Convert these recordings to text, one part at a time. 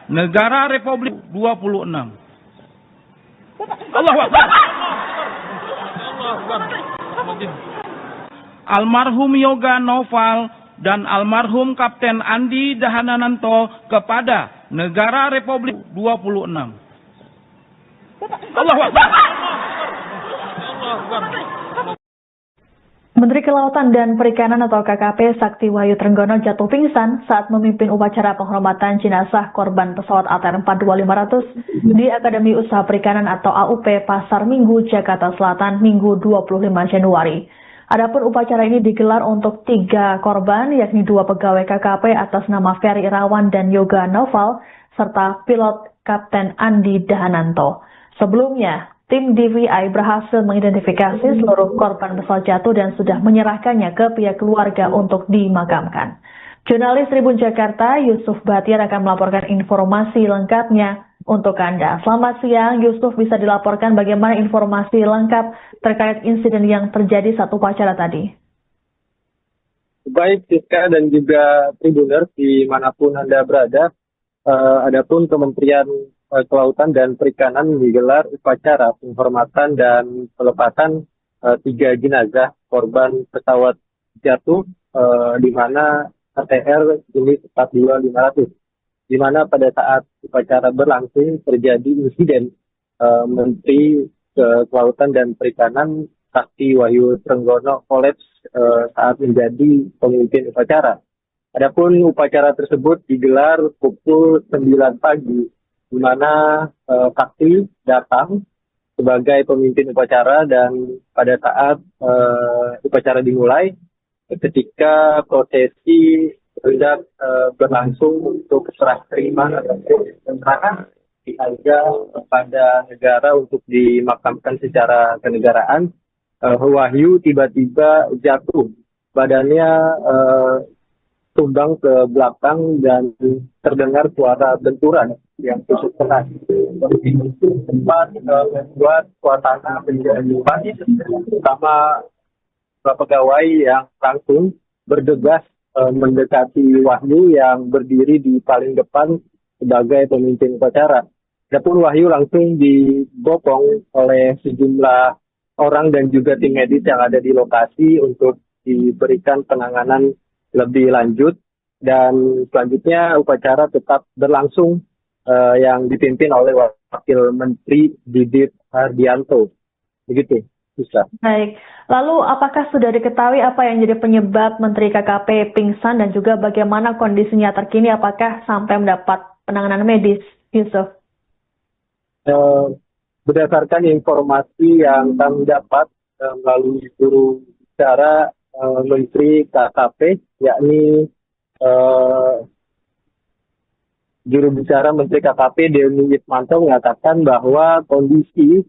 Negara Republik 26. Allahu Akbar. Almarhum Yoga Noval dan almarhum Kapten Andi Dahananto kepada Negara Republik 26. Allahu Akbar. Menteri Kelautan dan Perikanan atau KKP Sakti Wahyu Trenggono jatuh pingsan saat memimpin upacara penghormatan jenazah korban pesawat ATR 42500 di Akademi Usaha Perikanan atau AUP Pasar Minggu, Jakarta Selatan, Minggu 25 Januari. Adapun upacara ini digelar untuk 3 korban, yakni 2 pegawai KKP atas nama Ferry Irawan dan Yoga Noval, serta pilot Kapten Andi Dahananto. Sebelumnya, tim DVI berhasil mengidentifikasi seluruh korban pesawat jatuh dan sudah menyerahkannya ke pihak keluarga untuk dimakamkan. Jurnalis Tribun Jakarta, Yusuf Batiar akan melaporkan informasi lengkapnya untuk Anda. Selamat siang, Yusuf, bisa dilaporkan bagaimana informasi lengkap terkait insiden yang terjadi saat upacara tadi? Baik, Siska dan juga Tribuners dimanapun Anda berada, adapun Kementerian Kelautan dan Perikanan menggelar upacara penghormatan dan pelepasan 3 jenazah korban pesawat jatuh di mana ATR jenis 42500, di mana pada saat upacara berlangsung terjadi insiden Menteri Kelautan dan Perikanan Sakti Wahyu Trenggono kolaps saat menjadi pemimpin upacara. Adapun upacara tersebut digelar pukul 9 pagi, di mana Sakti datang sebagai pemimpin upacara, dan pada saat upacara dimulai, ketika prosesi hendak berlangsung untuk serah terima ataupun penyerahan diajak kepada negara untuk dimakamkan secara kenegaraan, Wahyu tiba-tiba jatuh, badannya tumbang ke belakang dan terdengar suara benturan yang cukup keras. Kondisi itu sempat membuat suasana menjadi panik, terutama pegawai yang langsung bergegas mendekati Wahyu yang berdiri di paling depan sebagai pemimpin upacara. Adapun Wahyu langsung dibopong oleh sejumlah orang dan juga tim medis yang ada di lokasi untuk diberikan penanganan lebih lanjut, dan selanjutnya upacara tetap berlangsung yang dipimpin oleh Wakil Menteri Didit Hardianto. Begitu, bisa. Baik, lalu apakah sudah diketahui apa yang jadi penyebab Menteri KKP pingsan dan juga bagaimana kondisinya terkini, apakah sampai mendapat penanganan medis, Yusuf? Berdasarkan informasi yang kami dapat melalui juru bicara Menteri KKP, yakni juru bicara Menteri KKP Dewi Wismanto mengatakan bahwa kondisi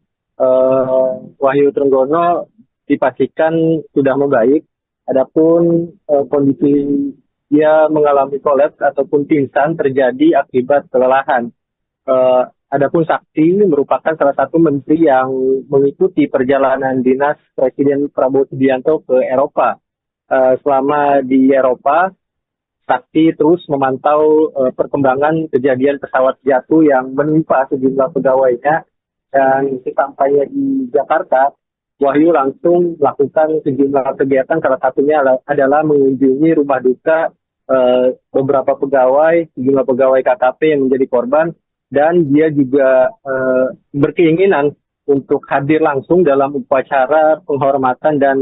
Wahyu Trenggono dipastikan sudah membaik. Adapun kondisi dia mengalami kolaps ataupun pingsan terjadi akibat kelelahan. Adapun Sakti merupakan salah satu menteri yang mengikuti perjalanan dinas Presiden Prabowo Subianto ke Eropa. Selama di Eropa, Sakti terus memantau perkembangan kejadian pesawat jatuh yang menimpa sejumlah pegawainya, dan sesampainya di Jakarta, Wahyu langsung melakukan sejumlah kegiatan, salah satunya adalah mengunjungi rumah duka beberapa pegawai, sejumlah pegawai KKP yang menjadi korban, dan dia juga berkeinginan untuk hadir langsung dalam upacara penghormatan dan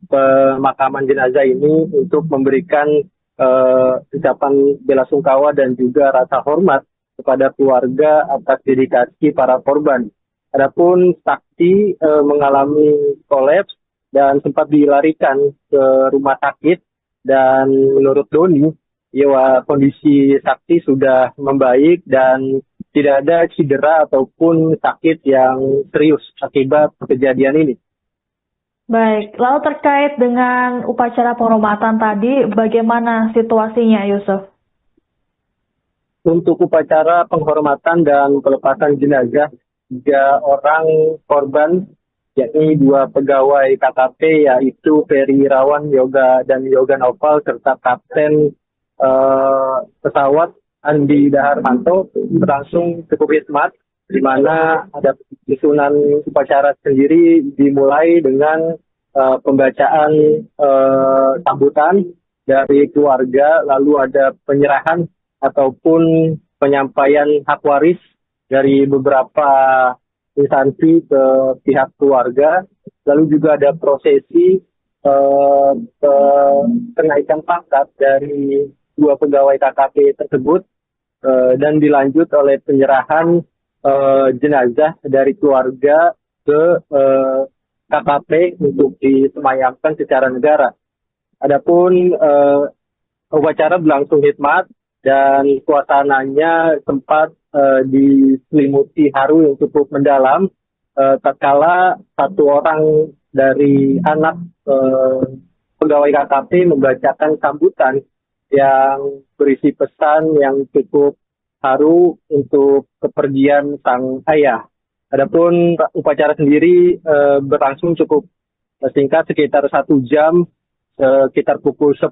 pemakaman jenazah ini untuk memberikan ucapan bela sungkawa dan juga rasa hormat kepada keluarga atas dedikasi para korban. Adapun Sakti mengalami kolaps dan sempat dilarikan ke rumah sakit, dan menurut Doni, kondisi Sakti sudah membaik dan tidak ada cedera ataupun sakit yang serius akibat kejadian ini. Baik, lalu terkait dengan upacara penghormatan tadi, bagaimana situasinya, Yusuf? Untuk upacara penghormatan dan pelepasan jenazah, 3 orang korban, yakni 2 pegawai KKP, yaitu Ferry Irawan dan Yoga Noval, serta kapten pesawat Andi Daharmanto berlangsung cukup hikmat, di mana ada susunan upacara sendiri dimulai dengan pembacaan sambutan dari keluarga, lalu ada penyerahan ataupun penyampaian hak waris dari beberapa instansi ke pihak keluarga, lalu juga ada prosesi kenaikan pangkat dari 2 pegawai KKP tersebut, dan dilanjut oleh penyerahan jenazah dari keluarga ke KKP untuk disemayamkan secara negara. Adapun upacara berlangsung hikmat dan suasananya sempat diselimuti haru yang cukup mendalam, tatkala satu orang dari anak pegawai KKP membacakan sambutan yang berisi pesan yang cukup haru untuk kepergian sang ayah. Adapun upacara sendiri berlangsung cukup singkat, sekitar 1 jam, sekitar pukul 10,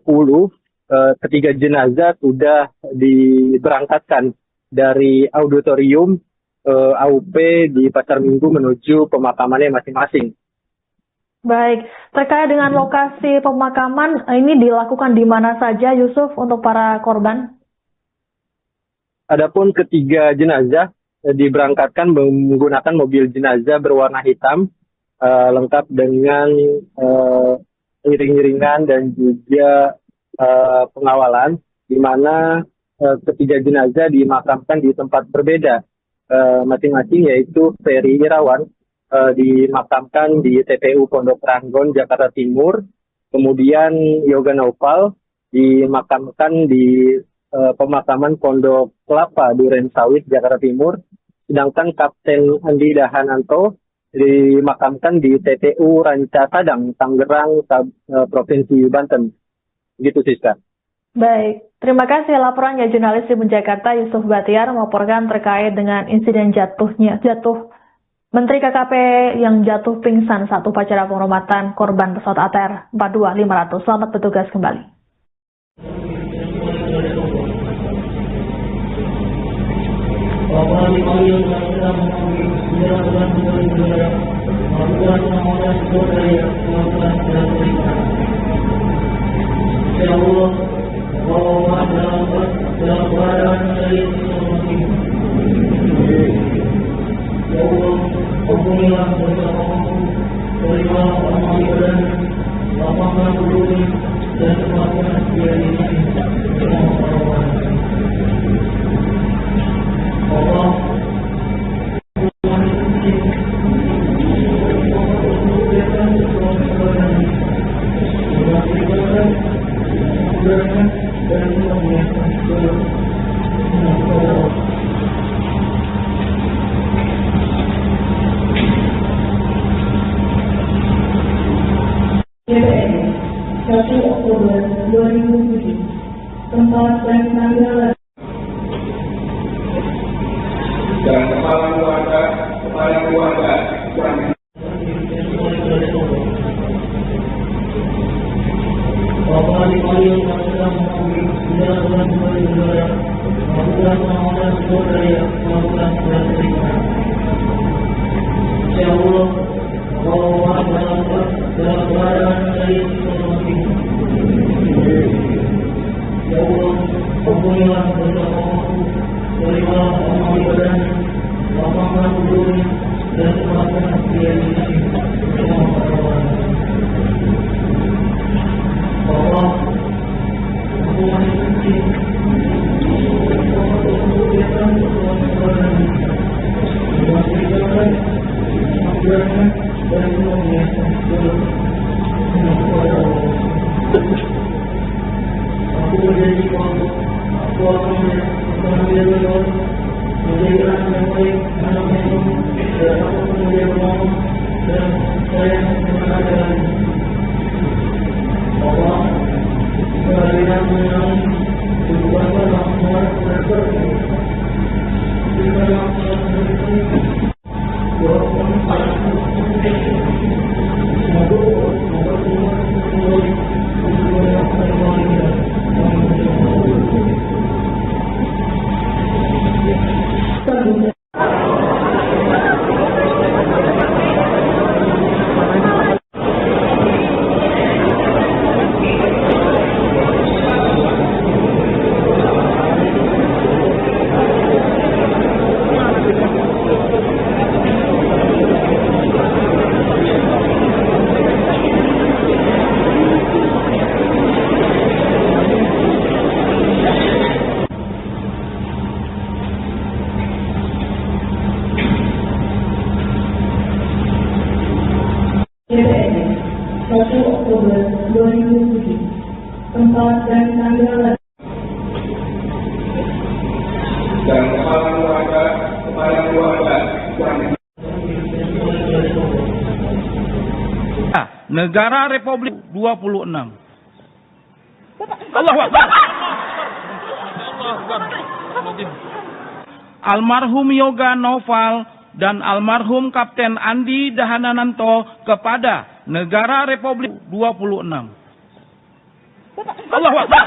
ketiga jenazah sudah diberangkatkan dari auditorium AUP di Pasar Minggu menuju pemakamannya masing-masing. Baik, terkait dengan lokasi pemakaman, ini dilakukan di mana saja, Yusuf, untuk para korban? Adapun ketiga jenazah diberangkatkan menggunakan mobil jenazah berwarna hitam, lengkap dengan iring-iringan dan juga pengawalan, di mana ketiga jenazah dimakamkan di tempat berbeda masing-masing, yaitu Ferry Irawan dimakamkan di TPU Pondok Ranggon, Jakarta Timur. Kemudian Yoga Naufal dimakamkan di pemakaman Pondok Kelapa, Duren Sawit, Jakarta Timur. Sedangkan Kapten Andi Dahananto dimakamkan di TPU Ranca Sadang, Tangerang, Provinsi Banten. Begitu, Siska. Baik, terima kasih laporannya jurnalis Tribun Jakarta Yusuf Batiar melaporkan terkait dengan insiden jatuh Menteri KKP yang jatuh pingsan saat upacara penghormatan korban pesawat ATR 42500. Selamat bertugas kembali. DPR 1 Oktober 2007, tempat dan tanggal dan kepala keluarga Semoga PPNS 1 Oktober 2007. Tempat dan tanggal dan kepala keluarga Negara Republik 26. Allahu Akbar. Almarhum Yoga Noval dan almarhum Kapten Andi Dahananto kepada Negara Republik 26. Allahu Akbar.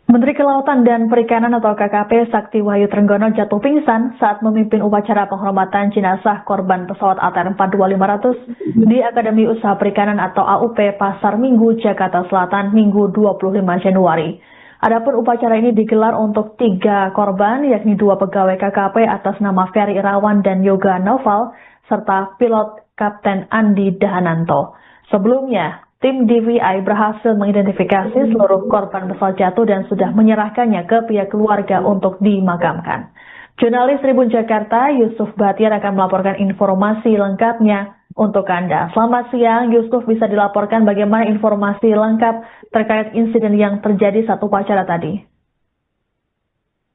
Menteri Kelautan dan Perikanan atau KKP Sakti Wahyu Trenggono jatuh pingsan saat memimpin upacara penghormatan jenazah korban pesawat ATR 42500 di Akademi Usaha Perikanan atau AUP Pasar Minggu, Jakarta Selatan, Minggu 25 Januari. Adapun upacara ini digelar untuk 3 korban, yakni 2 pegawai KKP atas nama Ferry Irawan dan Yoga Noval, serta pilot Kapten Andi Dahananto. Sebelumnya, tim DVI berhasil mengidentifikasi seluruh korban pesawat jatuh dan sudah menyerahkannya ke pihak keluarga untuk dimakamkan. Jurnalis Tribun Jakarta, Yusuf Batiar akan melaporkan informasi lengkapnya untuk Anda. Selamat siang, Yusuf, bisa dilaporkan bagaimana informasi lengkap terkait insiden yang terjadi saat upacara tadi?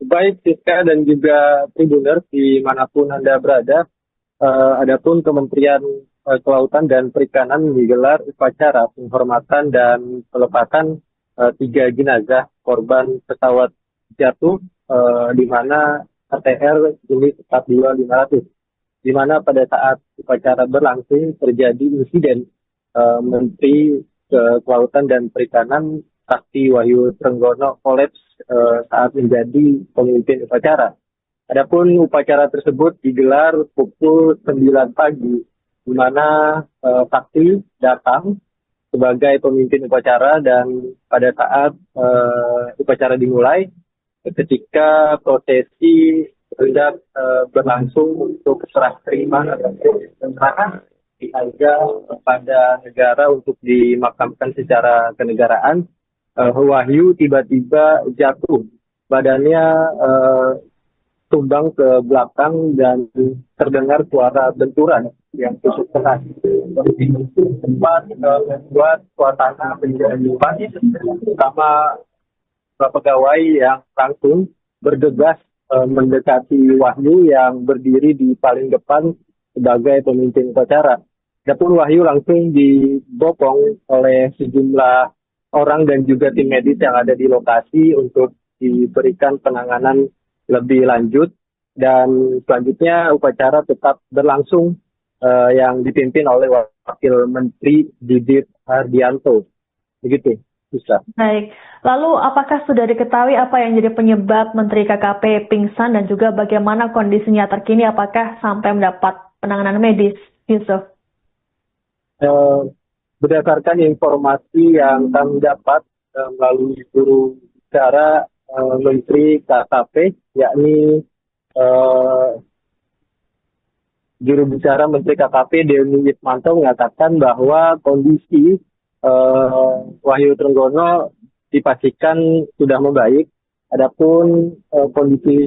Baik, Siska dan juga Tribuners dimanapun Anda berada, adapun Kementerian Kelautan dan Perikanan menggelar upacara penghormatan dan pelepasan 3 jenazah korban pesawat jatuh di mana ATR jenis 42500, di mana pada saat upacara berlangsung terjadi insiden Menteri Kelautan dan Perikanan Sakti Wahyu Trenggono kolaps saat menjadi pemimpin upacara. Adapun upacara tersebut digelar pukul 9 pagi, di mana Sakti datang sebagai pemimpin upacara, dan pada saat upacara dimulai, ketika prosesi hendak berlangsung untuk serah terima atau penyerahan harga pada negara untuk dimakamkan secara kenegaraan, Wahyu tiba-tiba jatuh, badannya tumbang ke belakang dan terdengar suara benturan yang cukup keras. Kondisi itu sempat membuat suasana menjadi panik, terutama pegawai yang langsung bergegas mendekati Wahyu yang berdiri di paling depan sebagai pemimpin upacara. Adapun Wahyu langsung dibopong oleh sejumlah orang dan juga tim medis yang ada di lokasi untuk diberikan penanganan lebih lanjut, dan selanjutnya upacara tetap berlangsung yang dipimpin oleh Wakil Menteri Didit Hardianto. Begitu, bisa. Baik, lalu apakah sudah diketahui apa yang jadi penyebab Menteri KKP pingsan dan juga bagaimana kondisinya terkini, apakah sampai mendapat penanganan medis, Yusuf? Berdasarkan informasi yang kami dapat melalui juru bicara Menteri KKP, yakni juru bicara Menteri KKP Dewi Wismanto mengatakan bahwa kondisi Wahyu Trenggono dipastikan sudah membaik. Adapun kondisi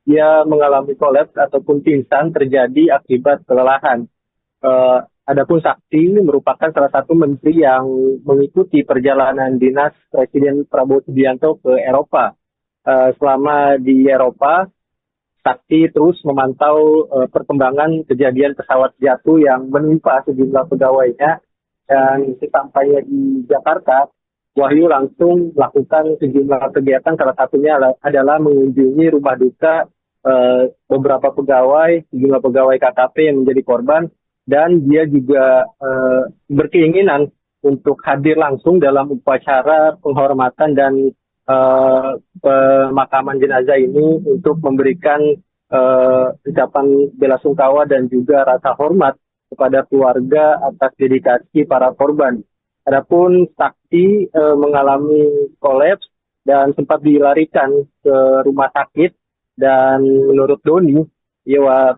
dia mengalami kolaps ataupun pingsan terjadi akibat kelelahan. Adapun Sakti merupakan salah satu menteri yang mengikuti perjalanan dinas Presiden Prabowo Subianto ke Eropa. Selama di Eropa, Sakti terus memantau perkembangan kejadian pesawat jatuh yang menimpa sejumlah pegawainya, dan sesampainya di Jakarta, Wahyu langsung melakukan sejumlah kegiatan, salah satunya adalah mengunjungi rumah duka beberapa pegawai, sejumlah pegawai KKP yang menjadi korban, dan dia juga berkeinginan untuk hadir langsung dalam upacara penghormatan dan pemakaman jenazah ini untuk memberikan ucapan bela sungkawa dan juga rasa hormat kepada keluarga atas dedikasi para korban. Adapun Sakti mengalami kolaps dan sempat dilarikan ke rumah sakit, dan menurut Doni,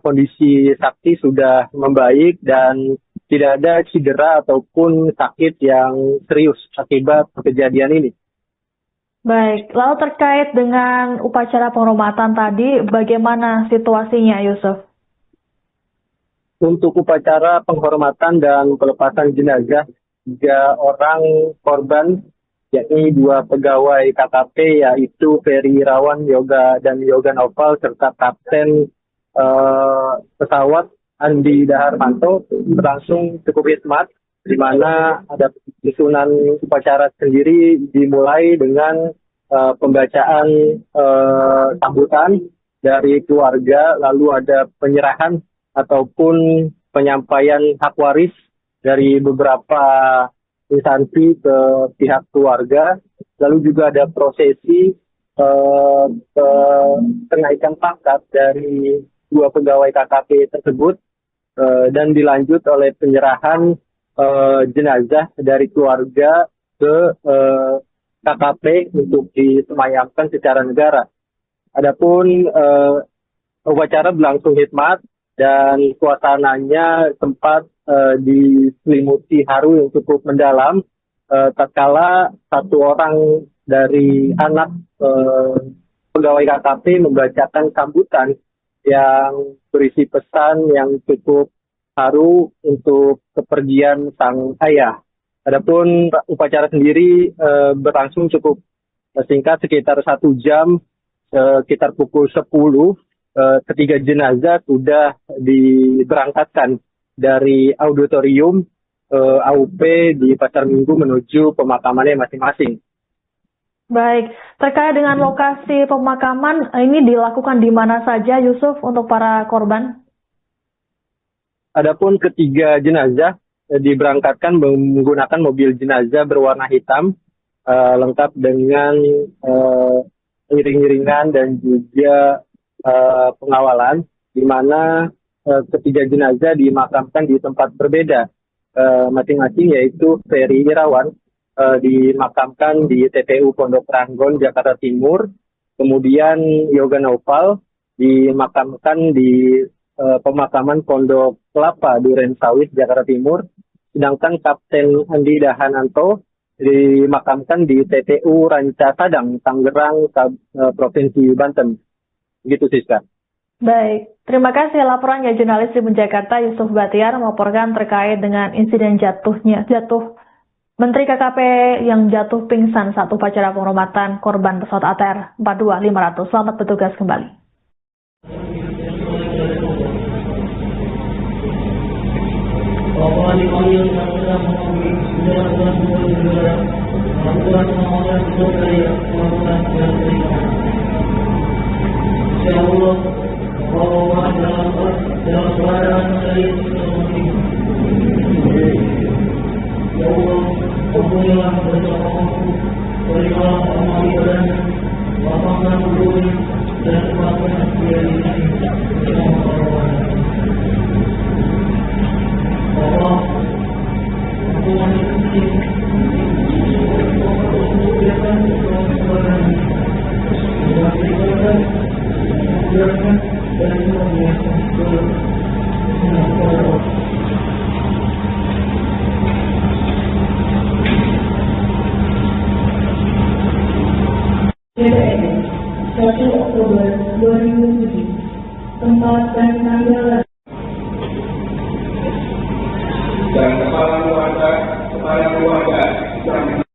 kondisi Sakti sudah membaik dan tidak ada cedera ataupun sakit yang serius akibat kejadian ini. Baik, lalu terkait dengan upacara penghormatan tadi, bagaimana situasinya, Yusuf? untuk upacara penghormatan dan pelepasan jenazah 3 orang korban, yakni 2 pegawai KKP, yaitu Ferry Irawan dan Yoga Noval, serta Kapten pesawat Andi Daharmanto, berlangsung cukup hikmat, di mana ada susunan upacara sendiri dimulai dengan pembacaan sambutan dari keluarga, lalu ada penyerahan ataupun penyampaian hak waris dari beberapa instansi ke pihak keluarga, lalu juga ada prosesi kenaikan pangkat dari 2 pegawai KKP tersebut, dan dilanjut oleh penyerahan jenazah dari keluarga ke KKP untuk disemayamkan secara negara. Adapun upacara berlangsung hikmat dan suasananya sempat diselimuti haru yang cukup mendalam, tatkala 1 orang dari anak pegawai KKP membacakan sambutan yang berisi pesan yang cukup haru untuk kepergian sang ayah. Adapun upacara sendiri berlangsung cukup singkat, sekitar 1 jam. Sekitar pukul 10, ketiga jenazah sudah diberangkatkan dari auditorium AUP di Pasar Minggu menuju pemakamannya masing-masing. Baik, terkait dengan lokasi pemakaman, ini dilakukan di mana saja, Yusuf, untuk para korban? Adapun ketiga jenazah diberangkatkan menggunakan mobil jenazah berwarna hitam, lengkap dengan iring-iringan dan juga pengawalan, di mana ketiga jenazah dimakamkan di tempat berbeda masing-masing, yaitu Ferry Irawan dimakamkan di TPU Pondok Ranggon, Jakarta Timur, kemudian Yoga Noval dimakamkan di pemakaman Pondok Kelapa, Duren Sawit, Jakarta Timur, sedangkan Kapten Andi Dahananto dimakamkan di TPU Ranca Sadang, Tangerang, Provinsi Banten. Begitu, Siska. Baik, terima kasih laporannya jurnalis Tribun Jakarta Yusuf Batiar melaporkan terkait dengan insiden jatuh Menteri KKP yang jatuh pingsan saat upacara penghormatan korban pesawat ATR 42500. Selamat bertugas kembali. DPR 1 Oktober 2007, tempat dan tanggal dan kepala keluarga yang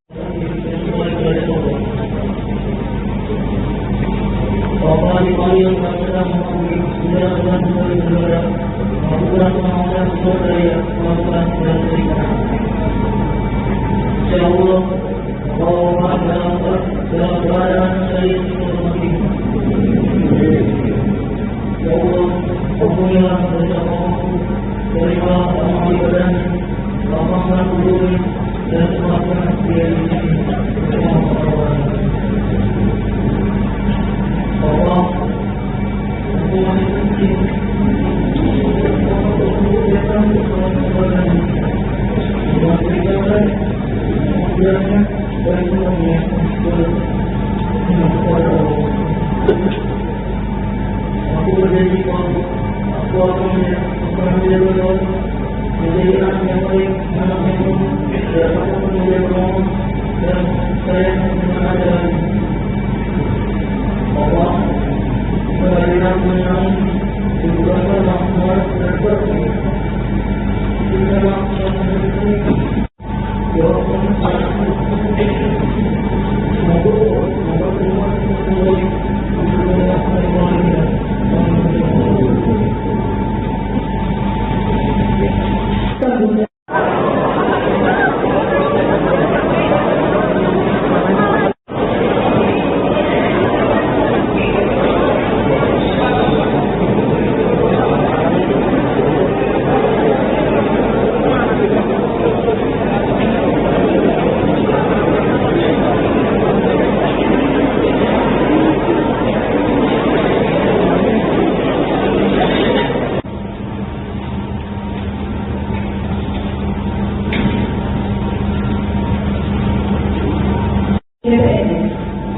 DPR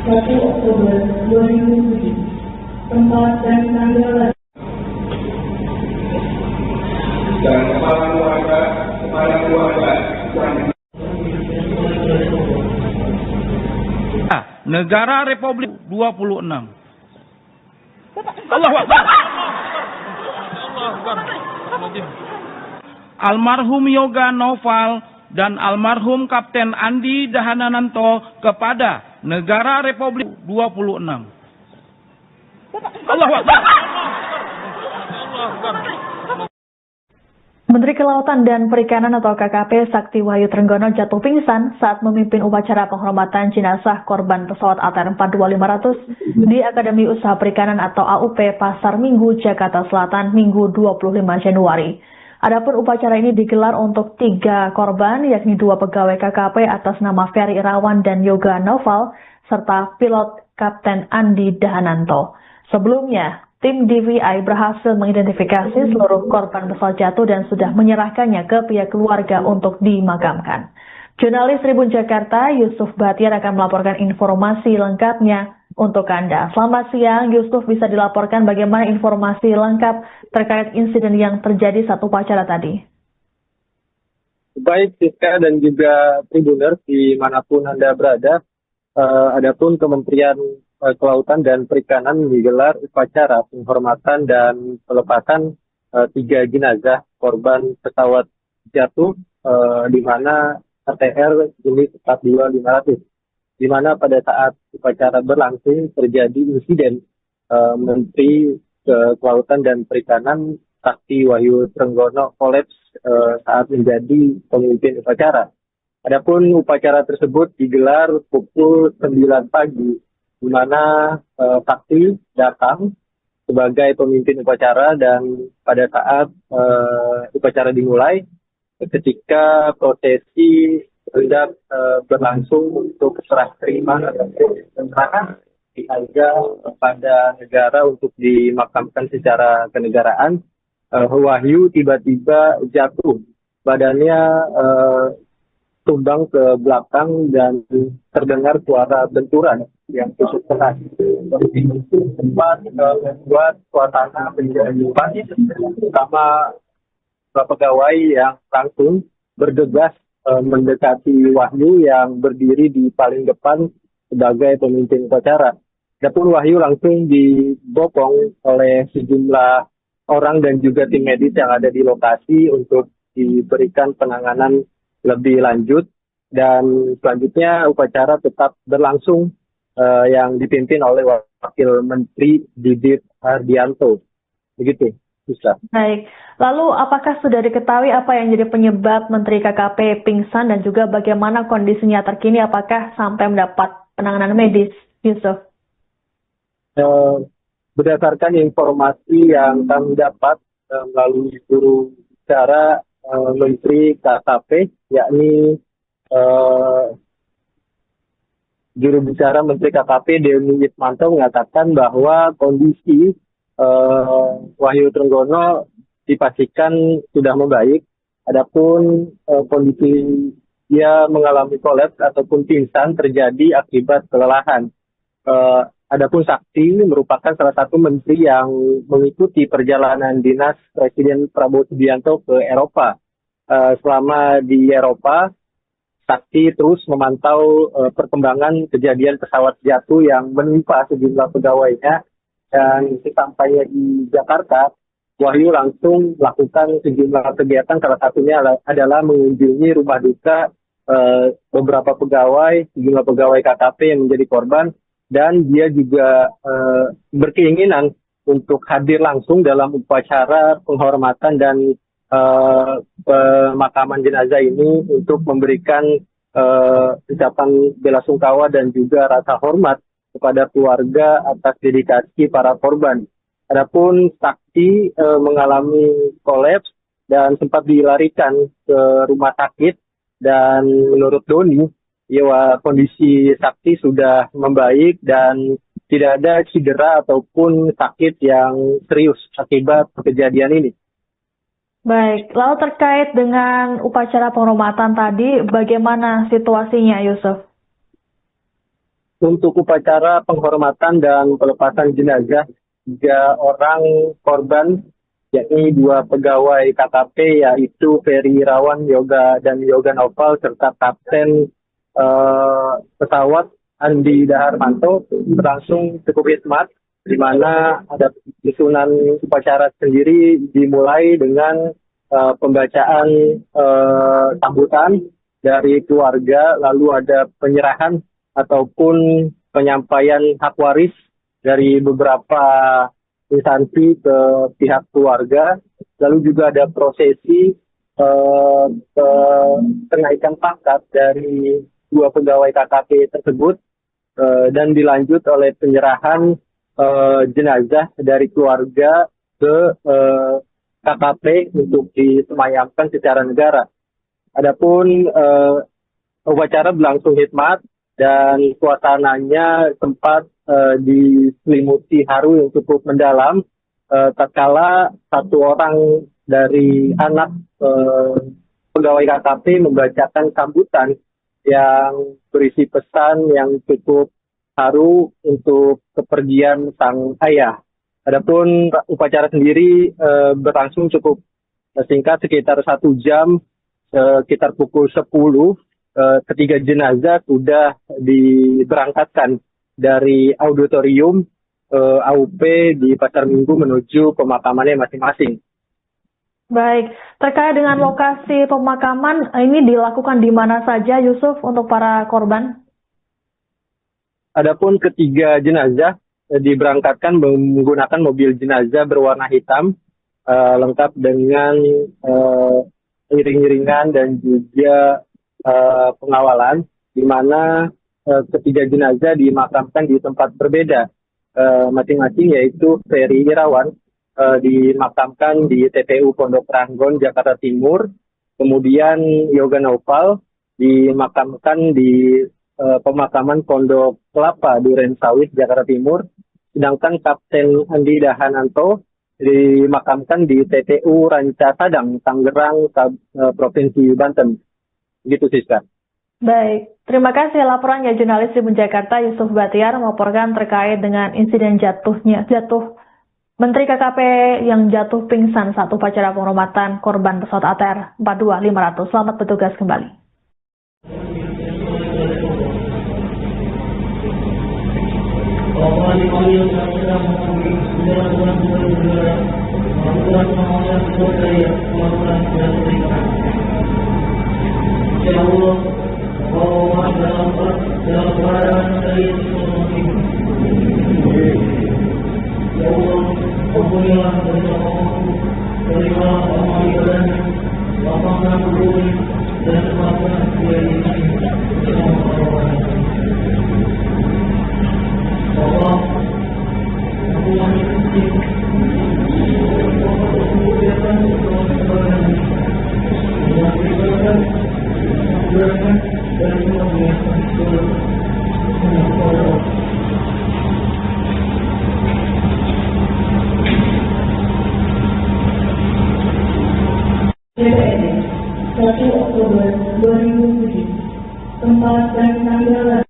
1 Oktober 2007. Tempat dan tanggal dan kepala keluarga Negara Republik 26. Allahu Akbar. Almarhum Yoga Noval dan almarhum Kapten Andi Dahananto kepada Negara Republik 26. Allahu Akbar. Menteri Kelautan dan Perikanan atau KKP Sakti Wahyu Trenggono jatuh pingsan saat memimpin upacara penghormatan jenazah korban pesawat ATR 42500 di Akademi Usaha Perikanan atau AUP Pasar Minggu, Jakarta Selatan, Minggu 25 Januari. Adapun upacara ini digelar untuk 3 korban, yakni 2 pegawai KKP atas nama Ferry Irawan dan Yoga Noval, serta pilot Kapten Andi Dahananto. Sebelumnya, tim DVI berhasil mengidentifikasi seluruh korban pesawat jatuh dan sudah menyerahkannya ke pihak keluarga untuk dimakamkan. Jurnalis Tribun Jakarta, Yusuf Batiar akan melaporkan informasi lengkapnya untuk Anda. Selamat siang, Yusuf, bisa dilaporkan bagaimana informasi lengkap terkait insiden yang terjadi saat upacara tadi? Baik, Siska dan juga Tribuners dimanapun Anda berada, adapun Kementerian Kelautan dan Perikanan menggelar upacara penghormatan dan pelepasan 3 jenazah korban pesawat jatuh di mana ATR jenis 42500, di mana pada saat upacara berlangsung terjadi insiden Menteri Kelautan dan Perikanan Sakti Wahyu Trenggono kolaps saat menjadi pemimpin upacara. Adapun upacara tersebut digelar pukul 9 pagi, di mana Sakti datang sebagai pemimpin upacara, dan pada saat upacara dimulai, ketika prosesi hendak berlangsung untuk serah terima penyerahan diajak kepada negara untuk dimakamkan secara kenegaraan, Wahyu tiba-tiba jatuh, badannya tumbang ke belakang dan terdengar suara benturan yang cukup keras. Kondisi itu sempat membuat suasana menjadi panik, terutama pegawai yang langsung bergegas mendekati Wahyu yang berdiri di paling depan sebagai pemimpin upacara. Adapun Wahyu langsung dibopong oleh sejumlah orang dan juga tim medis yang ada di lokasi untuk diberikan penanganan lebih lanjut, dan selanjutnya upacara tetap berlangsung yang dipimpin oleh Wakil Menteri Didit Hardianto. Begitu, Bisa. Baik, lalu apakah sudah diketahui apa yang jadi penyebab Menteri KKP pingsan dan juga bagaimana kondisinya terkini, apakah sampai mendapat penanganan medis, Yusuf? Berdasarkan informasi yang kami dapat melalui juru bicara Menteri KKP, yakni juru bicara Menteri KKP Dewi Wismanto mengatakan bahwa kondisi Wahyu Trenggono dipastikan sudah membaik. Adapun kondisi dia mengalami kolaps ataupun pingsan terjadi akibat kelelahan. Adapun Sakti merupakan salah satu menteri yang mengikuti perjalanan dinas Presiden Prabowo Subianto ke Eropa. Selama di Eropa, Sakti terus memantau perkembangan kejadian pesawat jatuh yang menimpa sejumlah pegawainya, dan sesampainya di Jakarta, Wahyu langsung melakukan sejumlah kegiatan, salah satunya adalah mengunjungi rumah duka beberapa pegawai, sejumlah pegawai KKP yang menjadi korban, dan dia juga berkeinginan untuk hadir langsung dalam upacara penghormatan dan pemakaman jenazah ini untuk memberikan ucapan bela sungkawa dan juga rasa hormat kepada keluarga atas dedikasi para korban. Adapun saksi mengalami kolaps dan sempat dilarikan ke rumah sakit, dan menurut Doni, ya, kondisi saksi sudah membaik dan tidak ada cedera ataupun sakit yang serius akibat kejadian ini. Baik, lalu terkait dengan upacara penghormatan tadi, bagaimana situasinya, Yusuf? Untuk upacara penghormatan dan pelepasan jenazah, 3 orang korban, yakni 2 pegawai KKP, yaitu Ferry Irawan Yoga dan Yoga Noval, serta Kapten pesawat Andi Daharmanto, berlangsung cukup hikmat, di mana ada susunan upacara sendiri dimulai dengan pembacaan sambutan dari keluarga, lalu ada penyerahan ataupun penyampaian hak waris dari beberapa instansi ke pihak keluarga, lalu juga ada prosesi kenaikan pangkat dari 2 pegawai KKP tersebut, dan dilanjut oleh penyerahan jenazah dari keluarga ke KKP untuk disemayamkan secara negara. Adapun upacara berlangsung hikmat dan suasananya sempat diselimuti haru yang cukup mendalam, tatkala 1 orang dari anak pegawai KKP membacakan sambutan yang berisi pesan yang cukup haru untuk kepergian sang ayah. Adapun upacara sendiri berlangsung cukup singkat, sekitar 1 jam, sekitar pukul 10, ketiga jenazah sudah diberangkatkan dari auditorium AUP di Pasar Minggu menuju pemakamannya masing-masing. Baik, terkait dengan lokasi pemakaman, ini dilakukan di mana saja, Yusuf, untuk para korban? Adapun ketiga jenazah diberangkatkan menggunakan mobil jenazah berwarna hitam, lengkap dengan iring-iringan dan juga pengawalan, di mana ketiga jenazah dimakamkan di tempat berbeda masing-masing, yaitu Ferry Irawan dimakamkan di TPU Pondok Ranggon, Jakarta Timur. Kemudian Yoga Noval dimakamkan di pemakaman Pondok Kelapa, Duren Sawit, Jakarta Timur. Sedangkan Kapten Andi Dahananto dimakamkan di TPU Ranca Sadang, Tangerang, Provinsi Banten. Begitu, Siska. Baik, terima kasih laporannya jurnalis Tribun Jakarta Yusuf Batiar melaporkan terkait dengan insiden jatuh Menteri KKP yang jatuh pingsan saat upacara penghormatan korban pesawat ATR 42500. Selamat bertugas kembali. DPRD 1 Oktober 2007. Tempat dan tanggal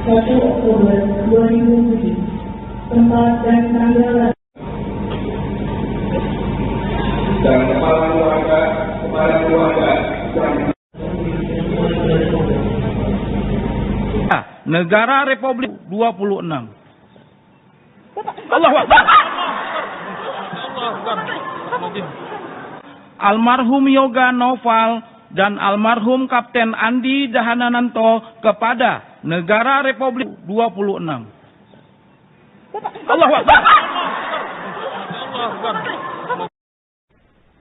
Oktober 2007. Tempat dan tanggal dan kepala keluarga Negara Republik 26. Allahu Akbar. Almarhum Yoga Noval dan almarhum Kapten Andi Dahananto kepada Negara Republik 26. Allahu Akbar.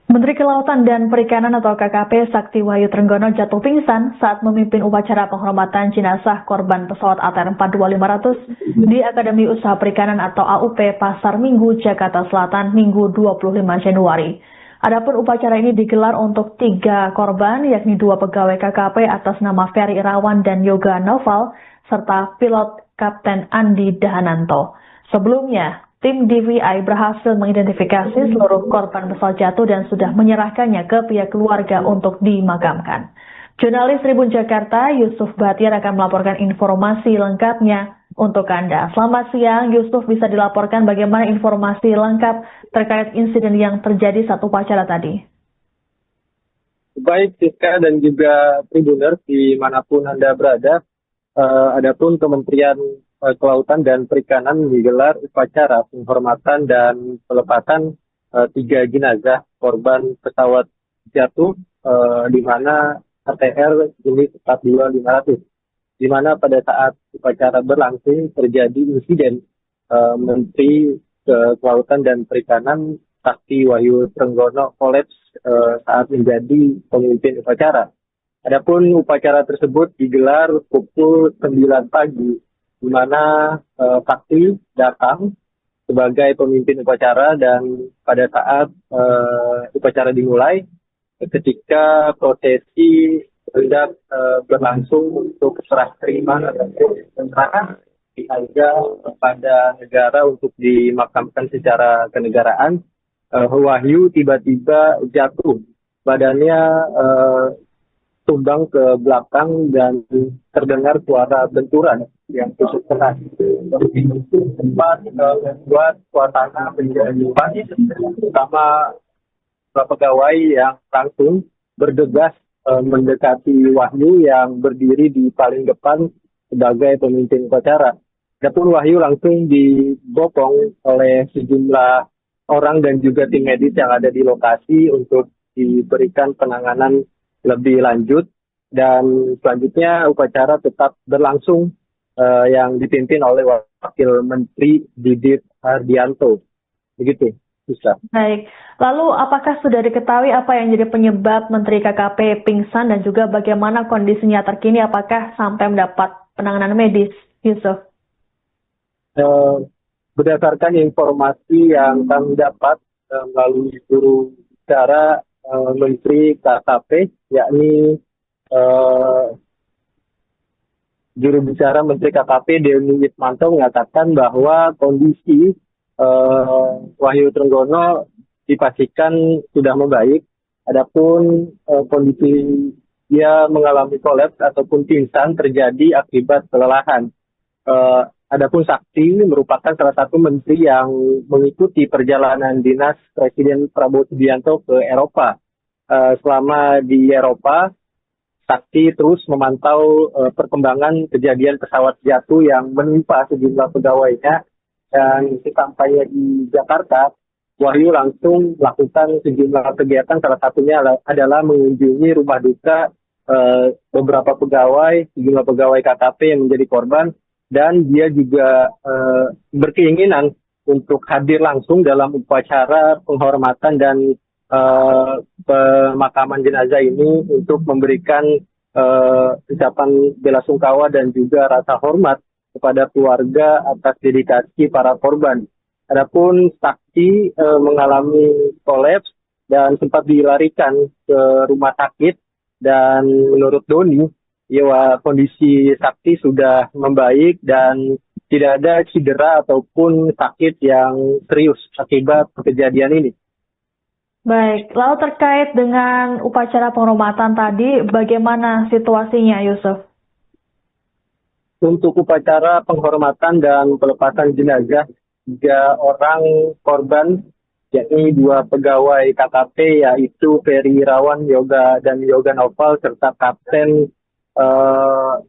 Menteri Kelautan dan Perikanan atau KKP Sakti Wahyu Trenggono jatuh pingsan saat memimpin upacara penghormatan jenazah korban pesawat ATR 42500 di Akademi Usaha Perikanan atau AUP Pasar Minggu, Jakarta Selatan, Minggu 25 Januari. Adapun upacara ini digelar untuk 3 korban, yakni 2 pegawai KKP atas nama Ferry Irawan dan Yoga Noval, serta pilot Kapten Andi Dahananto. Sebelumnya, tim DVI berhasil mengidentifikasi seluruh korban pesawat jatuh dan sudah menyerahkannya ke pihak keluarga untuk dimakamkan. Jurnalis Tribun Jakarta, Yusuf Batiar akan melaporkan informasi lengkapnya untuk Anda. Selamat siang, Yusuf, bisa dilaporkan bagaimana informasi lengkap terkait insiden yang terjadi saat upacara tadi? Baik, Siska dan juga Tribuners dimanapun Anda berada, adapun Kementerian Kelautan dan Perikanan menggelar upacara penghormatan dan pelepasan 3 jenazah korban pesawat jatuh di mana ATR jenis 42500, di mana pada saat upacara berlangsung terjadi insiden Menteri Kelautan dan Perikanan Sakti Wahyu Trenggono kolaps saat menjadi pemimpin upacara. Adapun upacara tersebut digelar pukul 9 pagi, di mana Sakti datang sebagai pemimpin upacara, dan pada saat upacara dimulai, ketika prosesi hendak berlangsung untuk serah terima tentara diaja kepada negara untuk dimakamkan secara kenegaraan, Wahyu tiba-tiba jatuh, badannya tumbang ke belakang dan terdengar suara benturan yang cukup keras. Sempat membuat suasana menjadi panik, terutama pegawai yang langsung bergegas mendekati Wahyu yang berdiri di paling depan sebagai pemimpin upacara. Adapun Wahyu langsung dibopong oleh sejumlah orang dan juga tim medis yang ada di lokasi untuk diberikan penanganan lebih lanjut, dan selanjutnya upacara tetap berlangsung yang dipimpin oleh Wakil Menteri Didit Hardianto. Begitu, bisa. Baik, lalu apakah sudah diketahui apa yang jadi penyebab Menteri KKP pingsan dan juga bagaimana kondisinya terkini, apakah sampai mendapat penanganan medis, Yusuf? Berdasarkan informasi yang kami dapat melalui juru bicara Menteri KKP, yakni juru bicara Menteri KKP Dewi Wismanto mengatakan bahwa kondisi Wahyu Trenggono dipastikan sudah membaik. Adapun kondisi dia mengalami kolaps ataupun pingsan terjadi akibat kelelahan. Adapun Sakti merupakan salah satu menteri yang mengikuti perjalanan dinas Presiden Prabowo Subianto ke Eropa. Selama di Eropa, Sakti terus memantau perkembangan kejadian pesawat jatuh yang menimpa sejumlah pegawainya, dan sesampainya di Jakarta, Wahyu langsung melakukan sejumlah kegiatan, salah satunya adalah mengunjungi rumah duka beberapa pegawai, sejumlah pegawai KKP yang menjadi korban, dan dia juga berkeinginan untuk hadir langsung dalam upacara penghormatan dan pemakaman jenazah ini untuk memberikan ucapan bela sungkawa dan juga rasa hormat kepada keluarga atas dedikasi para korban. Adapun Sakti mengalami kolaps dan sempat dilarikan ke rumah sakit, dan menurut Doni, kondisi Sakti sudah membaik dan tidak ada cedera ataupun sakit yang serius akibat kejadian ini. Baik, lalu terkait dengan upacara penghormatan tadi, bagaimana situasinya, Yusuf? untuk upacara penghormatan dan pelepasan jenazah 3 orang korban, yakni 2 pegawai KKP, yaitu Ferry Irawan dan Yoga Noval, serta Kapten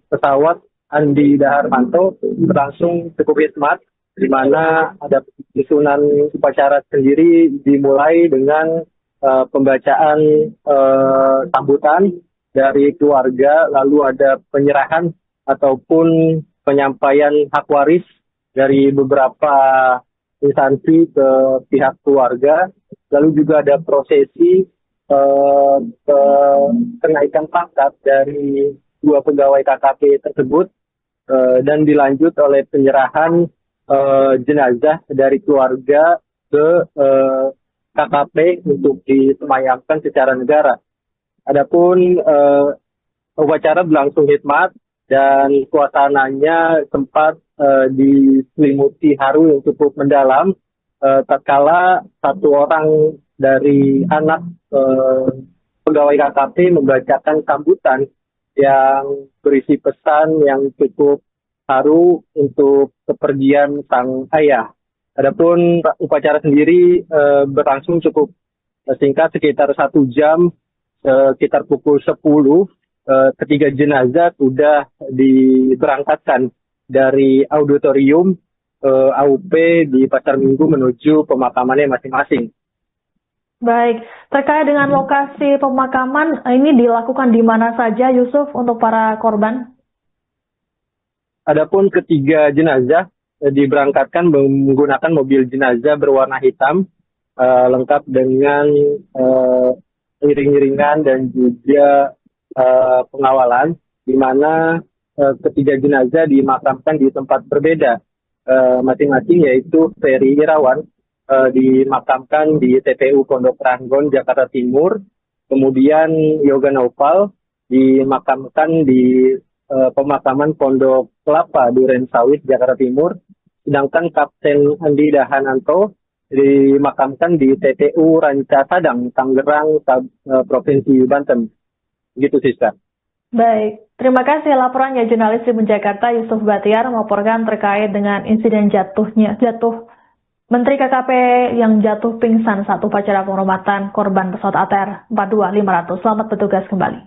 pesawat Andi Daharmanto, berlangsung cukup hikmat, di mana ada susunan upacara sendiri dimulai dengan pembacaan sambutan dari keluarga, lalu ada penyerahan ataupun penyampaian hak waris dari beberapa instansi ke pihak keluarga, lalu juga ada prosesi kenaikan pangkat dari 2 pegawai KKP tersebut, dan dilanjut oleh penyerahan jenazah dari keluarga ke KKP untuk disemayamkan secara negara. Adapun upacara berlangsung hikmat dan suasananya sempat diselimuti haru yang cukup mendalam, tatkala 1 orang dari anak pegawai KKP membacakan sambutan yang berisi pesan yang cukup haru untuk kepergian sang ayah. Adapun upacara sendiri berlangsung cukup singkat, sekitar 1 jam, sekitar pukul 10. Ketiga jenazah sudah diberangkatkan dari auditorium AUP di Pasar Minggu menuju pemakamannya masing-masing. Baik, terkait dengan lokasi pemakaman, ini dilakukan di mana saja, Yusuf, untuk para korban? Adapun ketiga jenazah diberangkatkan menggunakan mobil jenazah berwarna hitam, lengkap dengan iring-iringan dan juga pengawalan, di mana ketiga jenazah dimakamkan di tempat berbeda masing-masing, yaitu Ferry Irawan dimakamkan di TPU Pondok Ranggon, Jakarta Timur, kemudian Yoga Noval dimakamkan di pemakaman Pondok Kelapa, Duren Sawit, Jakarta Timur, sedangkan Kapten Andi Dahananto dimakamkan di TPU Ranca Sadang, Tangerang, Provinsi Banten. Gitu, Siska. Baik, terima kasih laporannya jurnalis Tribun Jakarta Yusuf Batiar melaporkan terkait dengan insiden jatuh Menteri KKP yang jatuh pingsan saat upacara penghormatan korban pesawat ATR 42500. Selamat bertugas kembali.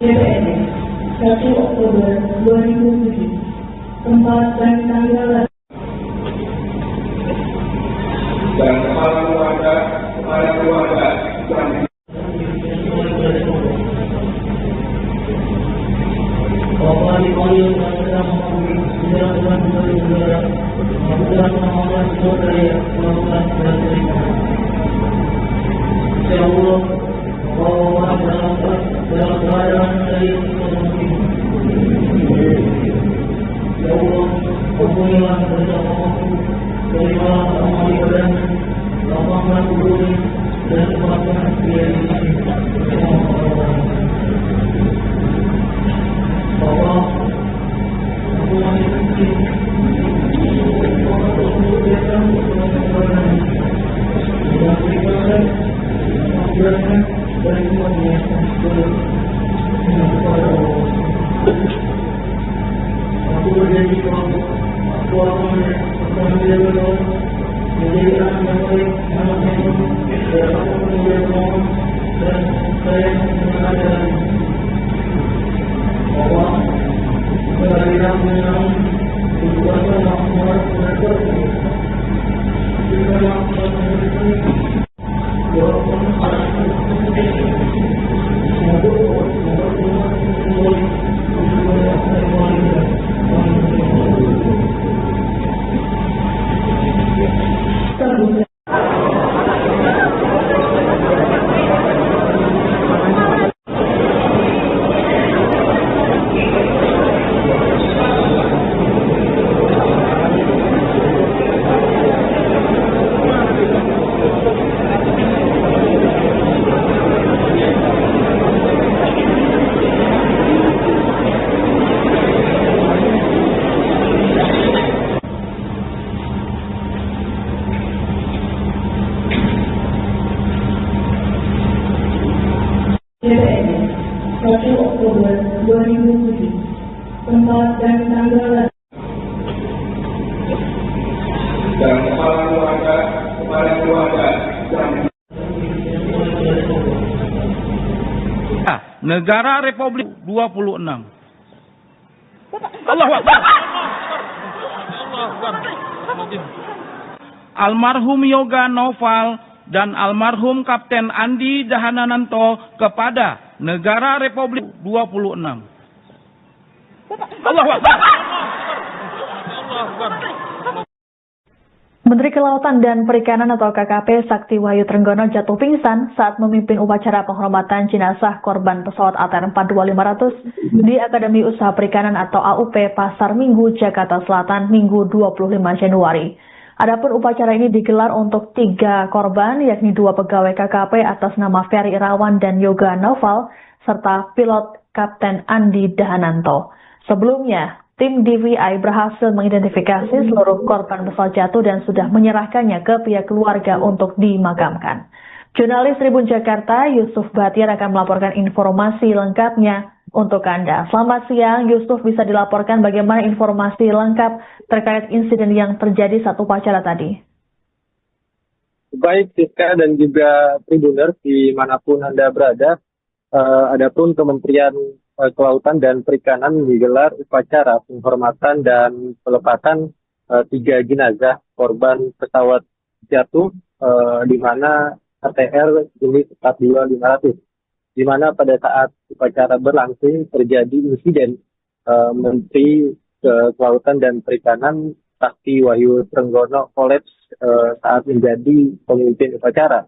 DPRD 1 Oktober 2007. Tempat dan tanggal dan kepala keluarga Terima kasih. Oktober 2007. Tempat dan tanggal dan kepala keluarga yang Negara Republik 26. Allahu Akbar. Almarhum Yoga Noval dan almarhum Kapten Andi Dahananto kepada Negara Republik 26. Allahu Akbar. Menteri Kelautan dan Perikanan atau KKP Sakti Wahyu Trenggono jatuh pingsan saat memimpin upacara penghormatan jenazah korban pesawat ATR 42500 di Akademi Usaha Perikanan atau AUP Pasar Minggu, Jakarta Selatan, Minggu 25 Januari. Adapun upacara ini digelar untuk 3 korban, yakni 2 pegawai KKP atas nama Ferry Irawan dan Yoga Noval, serta pilot Kapten Andi Dahananto. Sebelumnya, tim DVI berhasil mengidentifikasi seluruh korban pesawat jatuh dan sudah menyerahkannya ke pihak keluarga untuk dimakamkan. Jurnalis Tribun Jakarta, Yusuf Batiar akan melaporkan informasi lengkapnya untuk Anda. Selamat siang, Yusuf, bisa dilaporkan bagaimana informasi lengkap terkait insiden yang terjadi saat upacara tadi? Baik, Siska dan juga Tribuners dimanapun Anda berada, adapun Kementerian Kelautan dan Perikanan menggelar upacara penghormatan dan pelepasan 3 jenazah korban pesawat jatuh di mana ATR jenis 42500. Di mana pada saat upacara berlangsung terjadi insiden Menteri Kelautan dan Perikanan Sakti Wahyu Trenggono kolaps saat menjadi pemimpin upacara.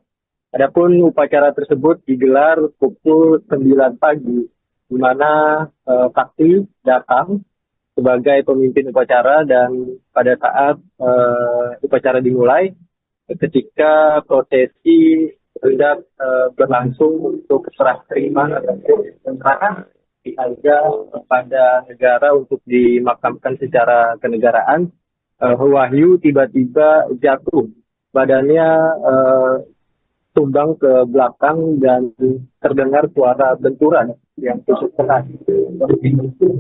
Adapun upacara tersebut digelar pukul 9 pagi, di mana Sakti datang sebagai pemimpin upacara dan pada saat upacara dimulai, ketika prosesi hendak berlangsung untuk serah terima penyerahan diharga kepada negara untuk dimakamkan secara kenegaraan, Wahyu tiba-tiba jatuh, badannya tumbang ke belakang dan terdengar suara benturan yang cukup keras.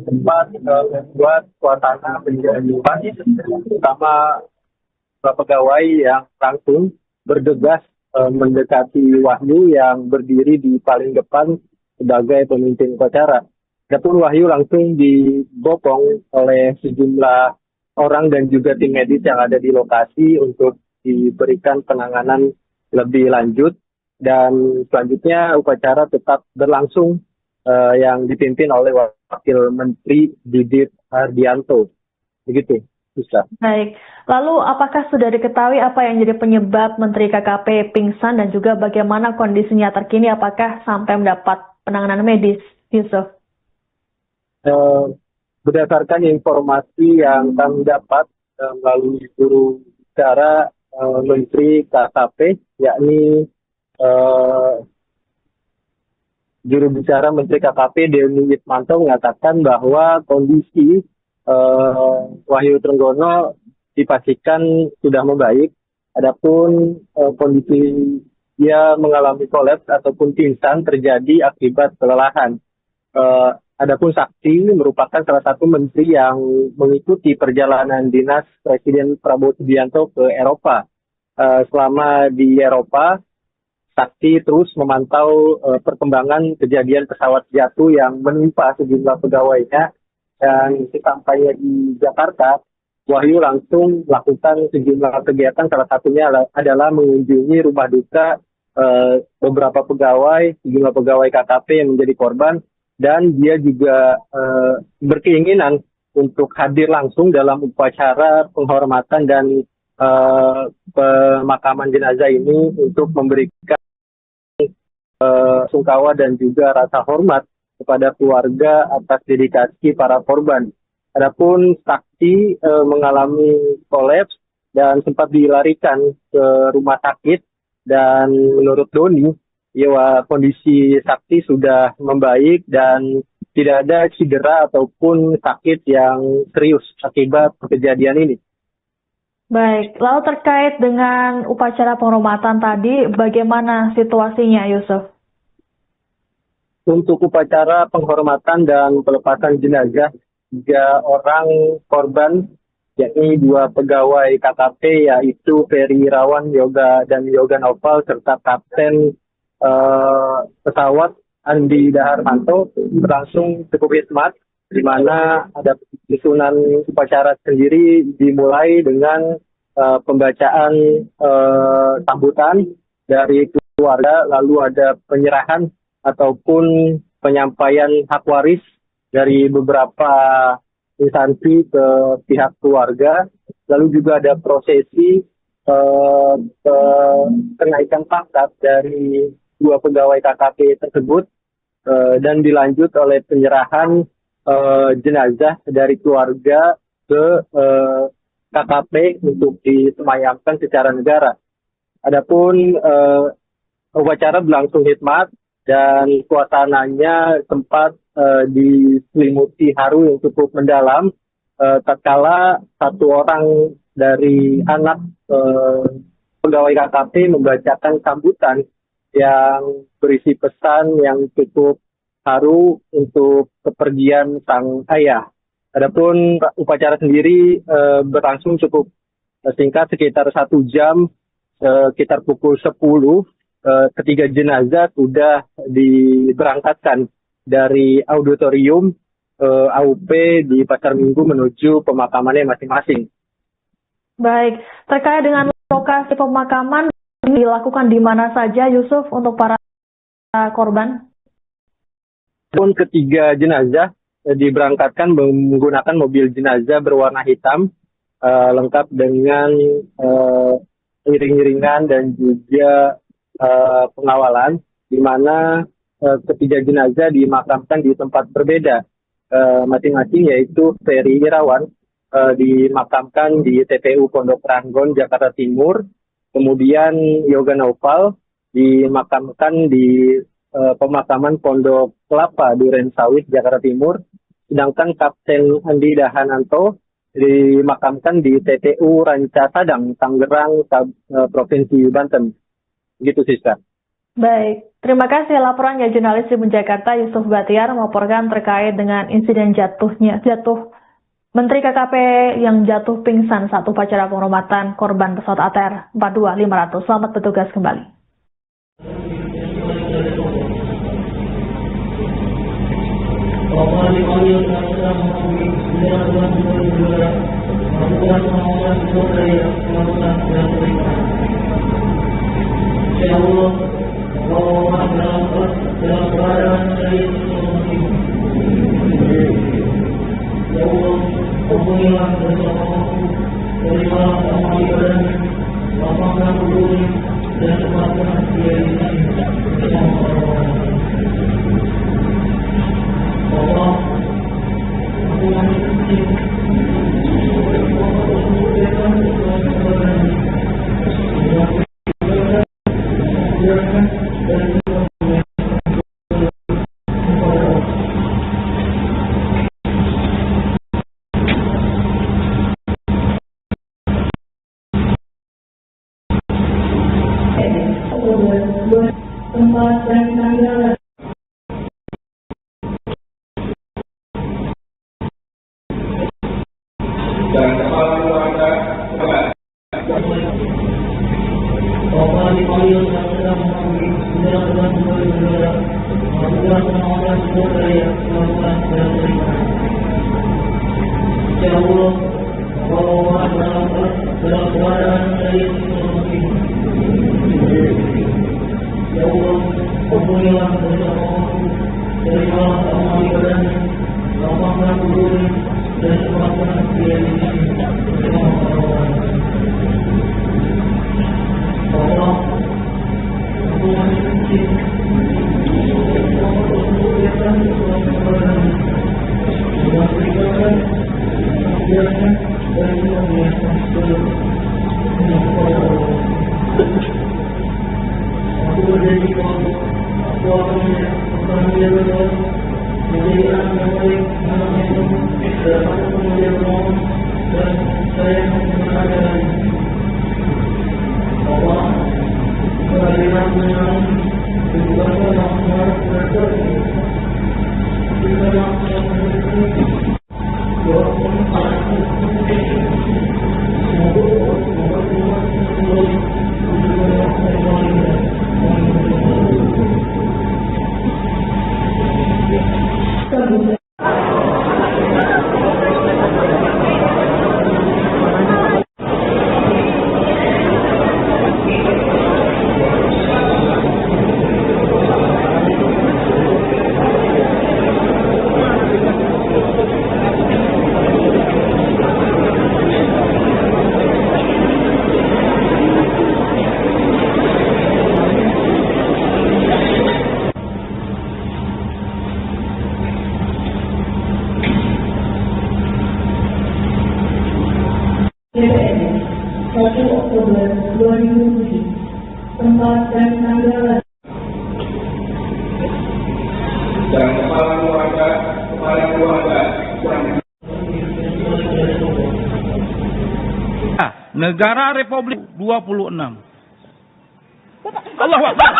Sempat membuat suasana menjadi panik, terutama pegawai yang langsung bergegas mendekati Wahyu yang berdiri di paling depan sebagai pemimpin upacara. Adapun Wahyu langsung dibopong oleh sejumlah orang dan juga tim medis yang ada di lokasi untuk diberikan penanganan lebih lanjut, dan selanjutnya upacara tetap berlangsung yang dipimpin oleh Wakil Menteri Didit Hardianto. Begitu, bisa. Baik, lalu apakah sudah diketahui apa yang jadi penyebab Menteri KKP pingsan dan juga bagaimana kondisinya terkini, apakah sampai mendapat penanganan medis, Yusuf? Berdasarkan informasi yang kami dapat melalui juru bicara Menteri KKP, yakni juru bicara Menteri KKP Dewi Witmanto mengatakan bahwa kondisi Wahyu Trenggono dipastikan sudah membaik. Adapun kondisi dia mengalami kolaps ataupun pingsan terjadi akibat kelelahan. Adapun Sakti merupakan salah satu menteri yang mengikuti perjalanan dinas Presiden Prabowo Subianto ke Eropa. Selama di Eropa, Sakti terus memantau perkembangan kejadian pesawat jatuh yang menimpa sejumlah pegawainya, dan sesampainya di Jakarta, Wahyu langsung melakukan sejumlah kegiatan, salah satunya adalah mengunjungi rumah duka beberapa pegawai, sejumlah pegawai KKP yang menjadi korban, dan dia juga berkeinginan untuk hadir langsung dalam upacara penghormatan dan pemakaman jenazah ini untuk memberikan sungkawa dan juga rasa hormat kepada keluarga atas dedikasi para korban. Adapun Sakti mengalami kolaps dan sempat dilarikan ke rumah sakit, dan menurut Doni, kondisi Sakti sudah membaik dan tidak ada cedera ataupun sakit yang serius akibat kejadian ini. Baik, lalu terkait dengan upacara penghormatan tadi, bagaimana situasinya, Yusuf? untuk upacara penghormatan dan pelepasan jenazah 3 orang korban, yakni 2 pegawai KKP, yaitu Ferry Irawan dan Yoga Noval, serta Kapten pesawat Andi Daharmanto, berlangsung cukup hikmat, di mana ada susunan upacara sendiri dimulai dengan pembacaan sambutan dari keluarga, lalu ada penyerahan ataupun penyampaian hak waris dari beberapa instansi ke pihak keluarga, lalu juga ada prosesi kenaikan pangkat dari 2 pegawai KKP tersebut, dan dilanjut oleh penyerahan jenazah dari keluarga ke KKP untuk disemayamkan secara negara. Adapun upacara berlangsung hikmat dan suasananya sempat diselimuti haru yang cukup mendalam, tatkala 1 orang dari anak pegawai KKP membacakan sambutan yang berisi pesan yang cukup haru untuk kepergian sang ayah. Adapun upacara sendiri berlangsung cukup singkat, sekitar 1 jam, sekitar pukul 10, ketiga jenazah sudah diberangkatkan dari auditorium AUP di Pasar Minggu menuju pemakamannya masing-masing. Baik, terkait dengan lokasi pemakaman dilakukan di mana saja, Yusuf, untuk para korban? Pun ketiga jenazah diberangkatkan menggunakan mobil jenazah berwarna hitam, lengkap dengan iring-iringan dan juga pengawalan, di mana ketiga jenazah dimakamkan di tempat berbeda masing-masing, yaitu Ferry Irawan dimakamkan di TPU Pondok Ranggon, Jakarta Timur. Kemudian Yoga Noval dimakamkan di pemakaman Pondok Kelapa, Duren Sawit, Jakarta Timur. Sedangkan Kapten Andi Dahananto dimakamkan di TPU Ranca Sadang, Tangerang, Provinsi Banten. Gitu, Siska. Baik, terima kasih laporannya jurnalis Tribun Jakarta Yusuf Batiar melaporkan terkait dengan insiden jatuh Menteri KKP yang jatuh pingsan saat upacara penghormatan korban pesawat ATR 42500. Selamat bertugas kembali. Tempat dan tanggal dan kepala keluarga dan 2007. Tempat dan tanggal dan kepala keluarga Negara Republik 26. Allahu Akbar.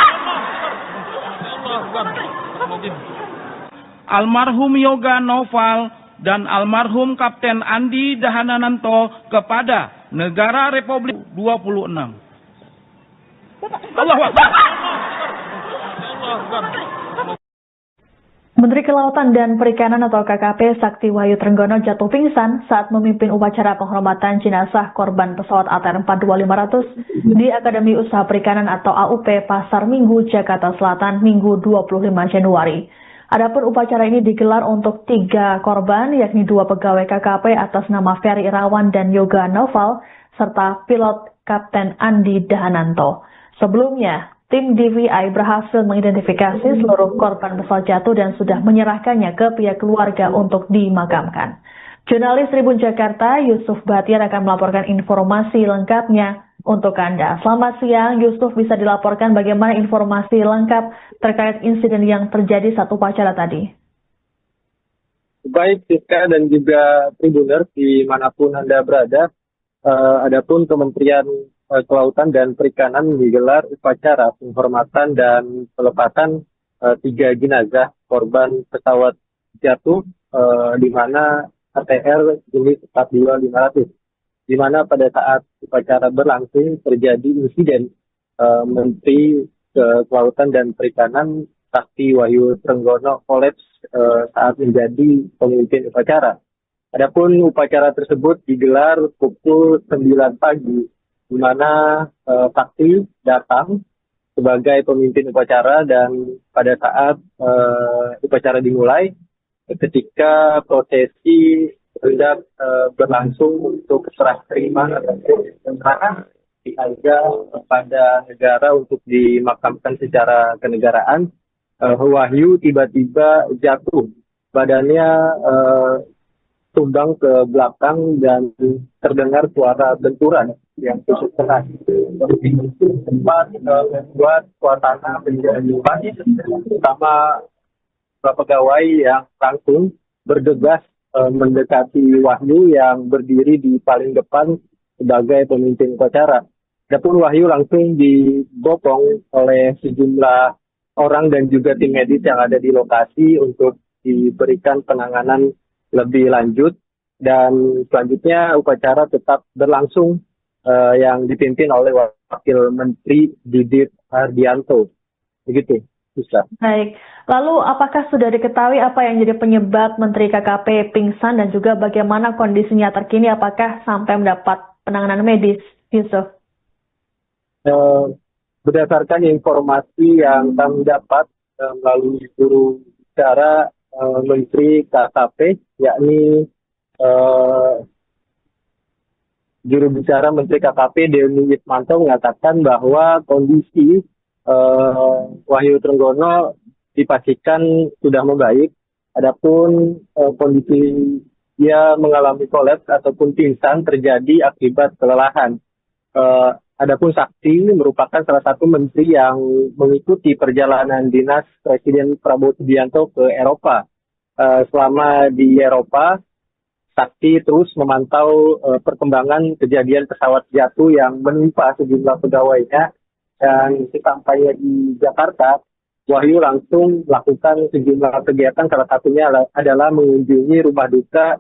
Almarhum Yoga Noval dan almarhum Kapten Andi Dahananto kepada Negara Republik 26. Allahu Akbar. Menteri Kelautan dan Perikanan atau KKP Sakti Wahyu Trenggono jatuh pingsan saat memimpin upacara penghormatan jenazah korban pesawat ATR 42500 di Akademi Usaha Perikanan atau AUP Pasar Minggu, Jakarta Selatan, Minggu 25 Januari. Adapun upacara ini digelar untuk 3 korban, yakni 2 pegawai KKP atas nama Ferry Irawan dan Yoga Noval, serta pilot Kapten Andi Dahananto. Sebelumnya, tim DVI berhasil mengidentifikasi seluruh korban pesawat jatuh dan sudah menyerahkannya ke pihak keluarga untuk dimakamkan. Jurnalis Tribun Jakarta, Yusuf Batiar akan melaporkan informasi lengkapnya untuk Anda. Selamat siang, Yusuf, bisa dilaporkan bagaimana informasi lengkap terkait insiden yang terjadi saat upacara tadi? Baik, Siska dan juga Tribuners dimanapun Anda berada, adapun Kementerian Kelautan dan Perikanan menggelar upacara penghormatan dan pelepasan 3 jenazah korban pesawat jatuh di mana ATR jenis 42500. Di mana pada saat upacara berlangsung terjadi insiden Menteri Kelautan dan Perikanan Sakti Wahyu Trenggono kolaps saat menjadi pemimpin upacara. Adapun upacara tersebut digelar pukul 9 pagi, di mana Sakti datang sebagai pemimpin upacara dan pada saat upacara dimulai, ketika prosesi hendak berlangsung untuk serah terima tentara diajak kepada negara untuk dimakamkan secara kenegaraan, Wahyu tiba-tiba jatuh, badannya tumbang ke belakang dan terdengar suara benturan yang cukup keras. Sempat membuat suasana menjadi panik, terutama pegawai yang langsung bergegas mendekati Wahyu yang berdiri di paling depan sebagai pemimpin upacara. Adapun Wahyu langsung dibopong oleh sejumlah orang dan juga tim medis yang ada di lokasi untuk diberikan penanganan lebih lanjut, dan selanjutnya upacara tetap berlangsung yang dipimpin oleh Wakil Menteri Didit Hardianto. Begitu, bisa. Baik, lalu apakah sudah diketahui apa yang jadi penyebab Menteri KKP pingsan dan juga bagaimana kondisinya terkini, apakah sampai mendapat penanganan medis, Yusuf? Berdasarkan informasi yang kami dapat melalui juru bicara Menteri KKP, yakni juru bicara Menteri KKP Dewi Wismanto mengatakan bahwa kondisi Wahyu Trenggono dipastikan sudah membaik. Adapun kondisi dia mengalami kolaps ataupun pingsan terjadi akibat kelelahan. Adapun Sakti merupakan salah satu menteri yang mengikuti perjalanan dinas Presiden Prabowo Subianto ke Eropa. Selama di Eropa, Sakti terus memantau perkembangan kejadian pesawat jatuh yang menimpa sejumlah pegawainya. Dan sesampainya di Jakarta, Wahyu langsung melakukan sejumlah kegiatan, salah satunya adalah mengunjungi rumah duka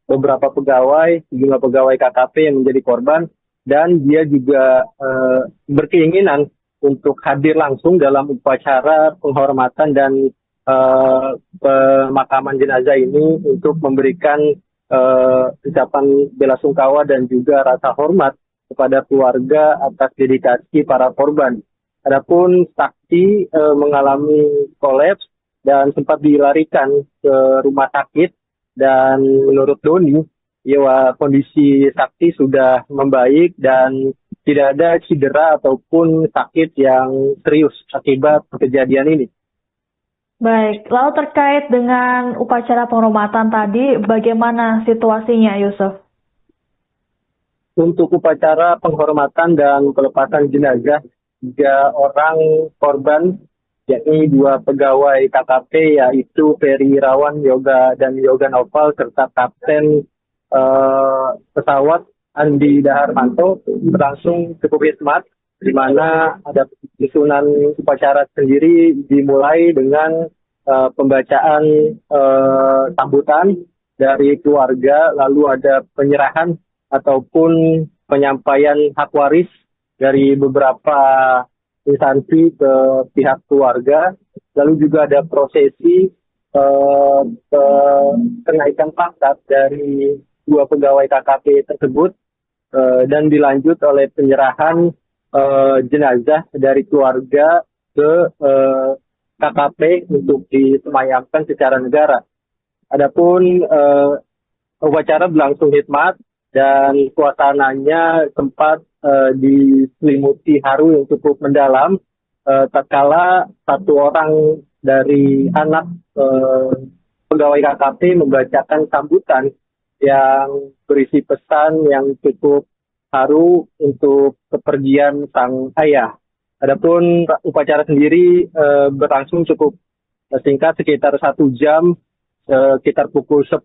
beberapa pegawai, sejumlah pegawai KKP yang menjadi korban. Dan dia juga berkeinginan untuk hadir langsung dalam upacara penghormatan dan pemakaman jenazah ini untuk memberikan ucapan bela sungkawa dan juga rasa hormat kepada keluarga atas dedikasi para korban. Adapun Sakti mengalami kolaps dan sempat dilarikan ke rumah sakit, dan menurut Doni, kondisi Sakti sudah membaik dan tidak ada cedera ataupun sakit yang serius akibat kejadian ini. Baik, lalu terkait dengan upacara penghormatan tadi, bagaimana situasinya, Yusuf? untuk upacara penghormatan dan pelepasan jenazah 3 orang korban, yakni 2 pegawai KKP, yaitu Ferry Irawan dan Yoga Noval, serta Kapten pesawat Andi Daharmanto, berlangsung cukup hikmat, di mana ada susunan upacara sendiri dimulai dengan pembacaan sambutan dari keluarga, lalu ada penyerahan ataupun penyampaian hak waris dari beberapa instansi ke pihak keluarga, lalu juga ada prosesi kenaikan pangkat dari 2 pegawai KKP tersebut, dan dilanjut oleh penyerahan jenazah dari keluarga ke KKP untuk disemayamkan secara negara. Adapun upacara berlangsung hikmat dan suasananya sempat diselimuti haru yang cukup mendalam, tatkala 1 orang dari anak pegawai KKP membacakan sambutan yang berisi pesan yang cukup haru untuk kepergian sang ayah. Adapun upacara sendiri berlangsung cukup singkat, sekitar 1 jam, sekitar pukul 10,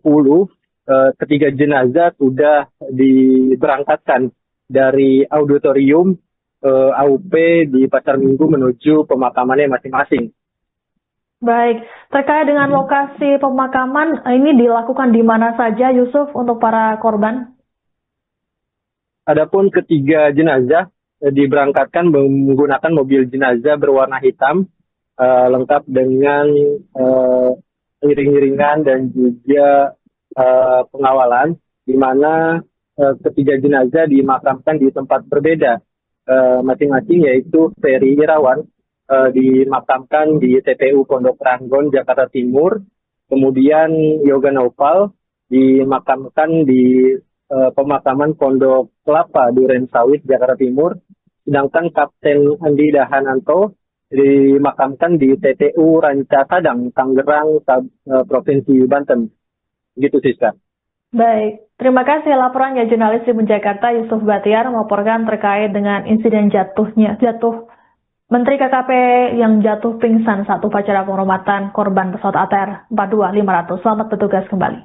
ketiga jenazah sudah diberangkatkan dari auditorium AUP di Pasar Minggu menuju pemakamannya masing-masing. Baik, terkait dengan lokasi pemakaman, ini dilakukan di mana saja, Yusuf, untuk para korban? Adapun ketiga jenazah diberangkatkan menggunakan mobil jenazah berwarna hitam, lengkap dengan iring-iringan dan juga pengawalan, di mana ketiga jenazah dimakamkan di tempat berbeda masing-masing, yaitu Ferry Irawan dimakamkan di TPU Pondok Ranggon, Jakarta Timur, kemudian Yoga Noval dimakamkan di pemakaman Pondok Kelapa, Duren Sawit, Jakarta Timur, sedangkan Kapten Andi Dahananto dimakamkan di TPU Ranca Sadang, Tangerang, Provinsi Banten. Gitu, Siska. Baik, terima kasih laporannya jurnalis Tribun Jakarta Yusuf Batiar melaporkan terkait dengan insiden jatuh Menteri KKP yang jatuh pingsan saat upacara penghormatan korban pesawat ATR 42500. Selamat bertugas kembali.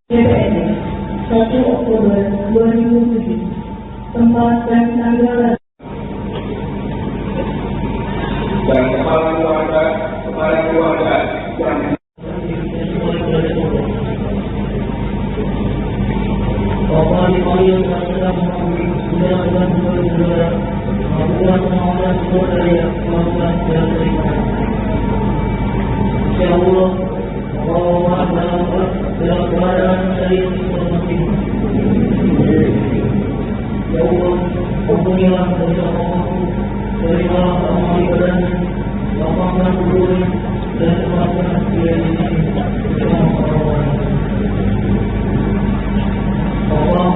DPRD 1 Oktober 2007, tempat dan tanggal dan kepala keluarga yang Bahwa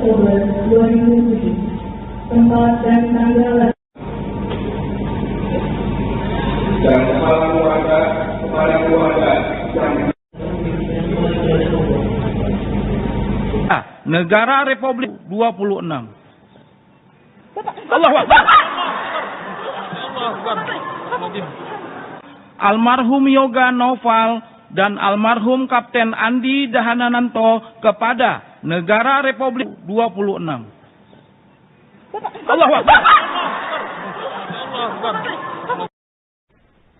Oktober 2007. Tempat dan tanggal lahir dan kepala keluarga yang Negara Republik 26. Allahu Akbar. Almarhum Yoga Noval dan almarhum Kapten Andi Dahananto kepada Negara Republik 26. Allahu Akbar.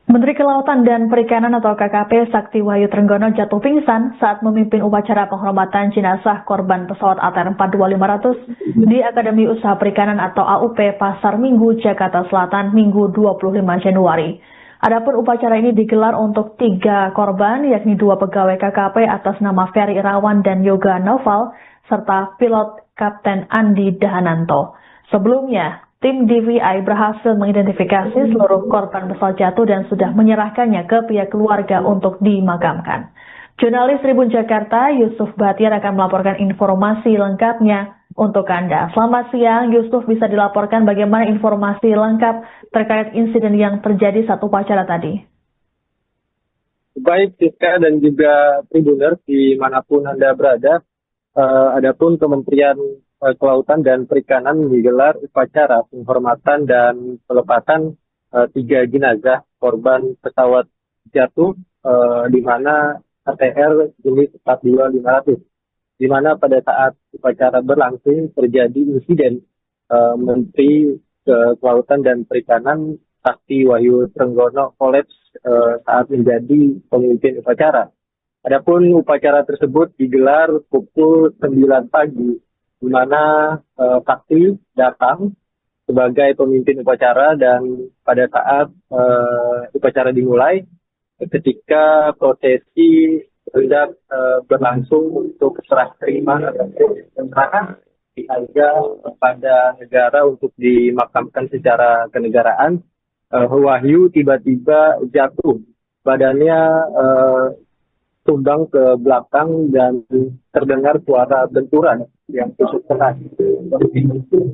Menteri Kelautan dan Perikanan atau KKP Sakti Wahyu Trenggono jatuh pingsan saat memimpin upacara penghormatan jenazah korban pesawat ATR 42500 di Akademi Usaha Perikanan atau AUP Pasar Minggu, Jakarta Selatan, Minggu 25 Januari. Adapun upacara ini digelar untuk 3 korban, yakni 2 pegawai KKP atas nama Ferry Irawan dan Yoga Noval, serta pilot Kapten Andi Dahananto. Sebelumnya, tim DVI berhasil mengidentifikasi seluruh korban pesawat jatuh dan sudah menyerahkannya ke pihak keluarga untuk dimakamkan. Jurnalis Tribun Jakarta, Yusuf Batiar akan melaporkan informasi lengkapnya untuk Anda. Selamat siang, Yusuf, bisa dilaporkan bagaimana informasi lengkap terkait insiden yang terjadi saat upacara tadi? Baik, Siska dan juga Tribuners dimanapun Anda berada, adapun Kementerian Kelautan dan Perikanan menggelar upacara penghormatan dan pelepasan 3 jenazah korban pesawat jatuh di mana ATR jenis 42500, di mana pada saat upacara berlangsung terjadi insiden Menteri Kelautan dan Perikanan Sakti Wahyu Trenggono kolaps saat menjadi pemimpin upacara. Adapun upacara tersebut digelar pukul 9 pagi, di mana Sakti datang sebagai pemimpin upacara, dan pada saat upacara dimulai, ketika prosesi hendak berlangsung untuk serah terima keterangan diajak kepada negara untuk dimakamkan secara kenegaraan, Wahyu tiba-tiba jatuh, badannya tumbang ke belakang dan terdengar suara benturan yang cukup keras.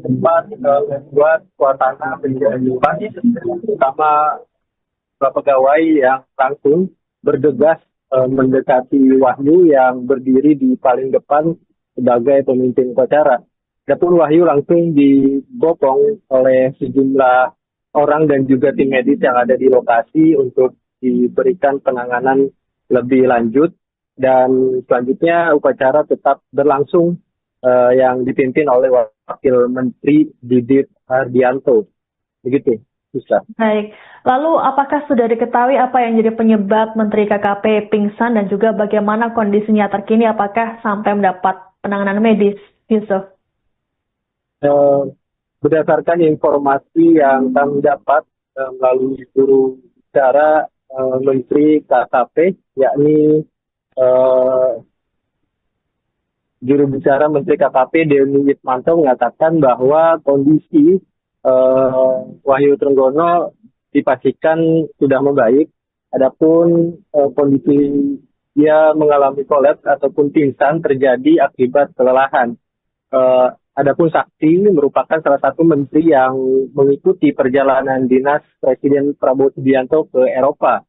Sempat membuat suasana menjadi panik, terutama pegawai yang langsung bergegas mendekati Wahyu yang berdiri di paling depan sebagai pemimpin upacara. Adapun Wahyu langsung dibopong oleh sejumlah orang dan juga tim medis yang ada di lokasi untuk diberikan penanganan lebih lanjut, dan selanjutnya upacara tetap berlangsung yang dipimpin oleh Wakil Menteri Didit Hardianto. Begitu, Susah. Baik, lalu apakah sudah diketahui apa yang jadi penyebab Menteri KKP pingsan dan juga bagaimana kondisinya terkini, apakah sampai mendapat penanganan medis, Yusuf? Berdasarkan informasi yang kami dapat melalui juru bicara Menteri KKP, yakni juru bicara Menteri KKP Dewi Itmanto mengatakan bahwa kondisi Wahyu Trenggono dipastikan sudah membaik. Adapun kondisi dia mengalami kolaps ataupun pingsan terjadi akibat kelelahan. Adapun Sakti merupakan salah satu menteri yang mengikuti perjalanan dinas Presiden Prabowo Subianto ke Eropa.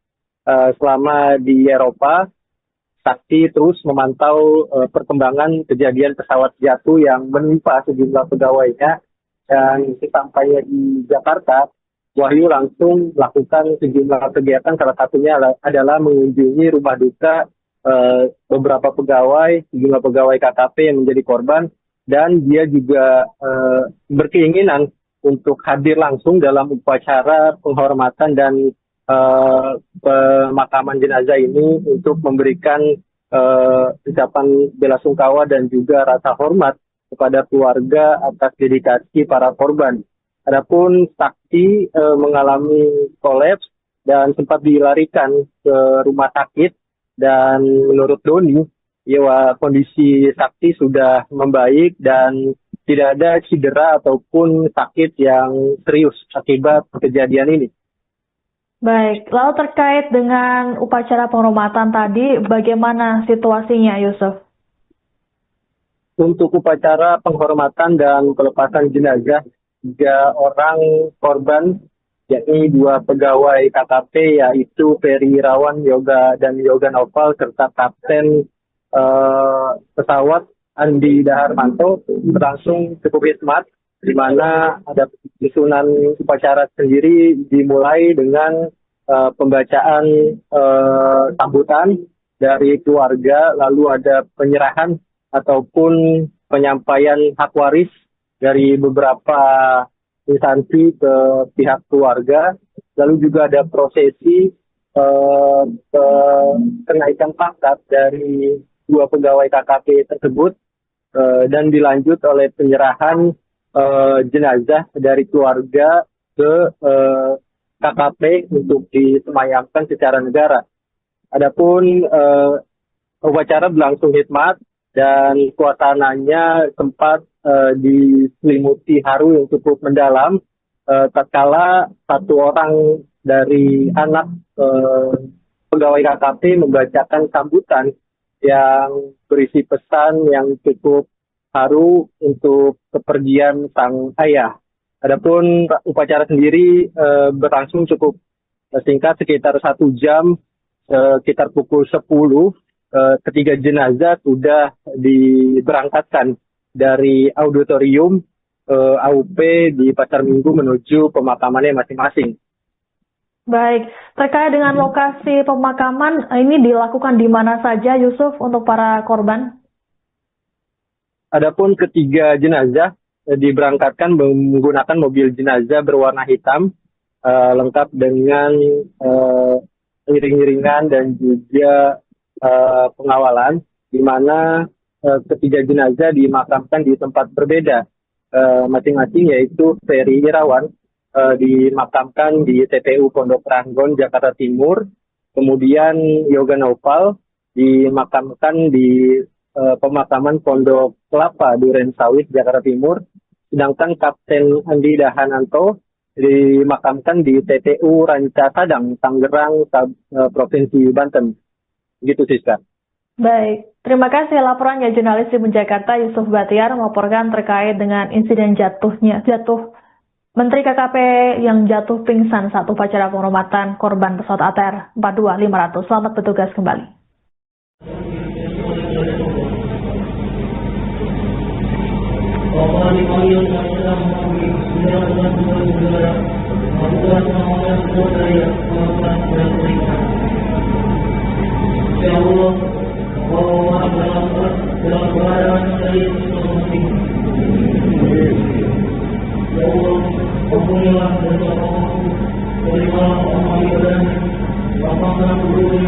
Selama di Eropa, Sakti terus memantau perkembangan kejadian pesawat jatuh yang menimpa sejumlah pegawainya, dan sesampainya di Jakarta, Wahyu langsung melakukan sejumlah kegiatan, salah satunya adalah mengunjungi rumah duka beberapa pegawai, sejumlah pegawai KKP yang menjadi korban, dan dia juga berkeinginan untuk hadir langsung dalam upacara penghormatan dan pemakaman jenazah ini untuk memberikan ucapan bela sungkawa dan juga rasa hormat kepada keluarga atas dedikasi para korban. Adapun Sakti mengalami kolaps dan sempat dilarikan ke rumah sakit, dan menurut Doni, kondisi Sakti sudah membaik dan tidak ada cedera ataupun sakit yang serius akibat kejadian ini. Baik, lalu terkait dengan upacara penghormatan tadi, bagaimana situasinya, Yusuf? untuk upacara penghormatan dan pelepasan jenazah 3 orang korban, yakni 2 pegawai KKP, yaitu Ferry Irawan dan Yoga Noval, serta Kapten pesawat Andi Daharmanto, berlangsung cukup hikmat, di mana ada susunan upacara sendiri dimulai dengan pembacaan sambutan dari keluarga, lalu ada penyerahan ataupun penyampaian hak waris dari beberapa instansi ke pihak keluarga, lalu juga ada prosesi kenaikan pangkat dari 2 pegawai KKP tersebut, dan dilanjut oleh penyerahan jenazah dari keluarga ke KKP untuk disemayamkan secara negara. Adapun upacara berlangsung hikmat dan suasananya sempat diselimuti haru yang cukup mendalam tatkala 1 orang dari anak pegawai KKP membacakan sambutan yang berisi pesan yang cukup haru untuk kepergian sang ayah. Adapun upacara sendiri berlangsung cukup singkat, sekitar 1 jam, sekitar pukul 10. Ketiga jenazah sudah diberangkatkan dari auditorium AUP di Pasar Minggu menuju pemakamannya masing-masing. Baik, terkait dengan lokasi pemakaman, ini dilakukan di mana saja, Yusuf, untuk para korban? Adapun ketiga jenazah diberangkatkan menggunakan mobil jenazah berwarna hitam, lengkap dengan iring-iringan dan juga pengawalan, di mana ketiga jenazah dimakamkan di tempat berbeda masing-masing, yaitu Ferry Irawan dimakamkan di TPU Pondok Ranggon, Jakarta Timur, kemudian Yoga Noval dimakamkan di pemakaman Pondok Kelapa, Duren Sawit, Jakarta Timur, sedangkan Kapten Andi Dahananto dimakamkan di TPU Ranca Sadang, Tangerang, Provinsi Banten. Gitu, Siska. Baik, terima kasih laporannya jurnalis Tribun Jakarta Yusuf Batiar melaporkan terkait dengan insiden jatuh Menteri KKP yang jatuh pingsan saat upacara penghormatan korban pesawat ATR 42500. Selamat bertugas kembali. Ya Allah, Allah dalam keadaan saya ya Allah, ampunilah dosa aku, berikanlah amal ibadah, lapangkan hati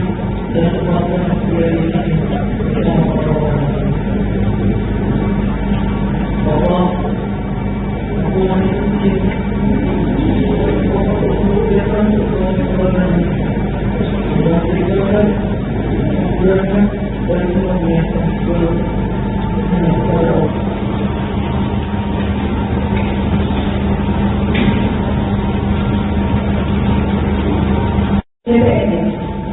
dan tempatkan dia di sini. Allah, aku mengucapkan CPN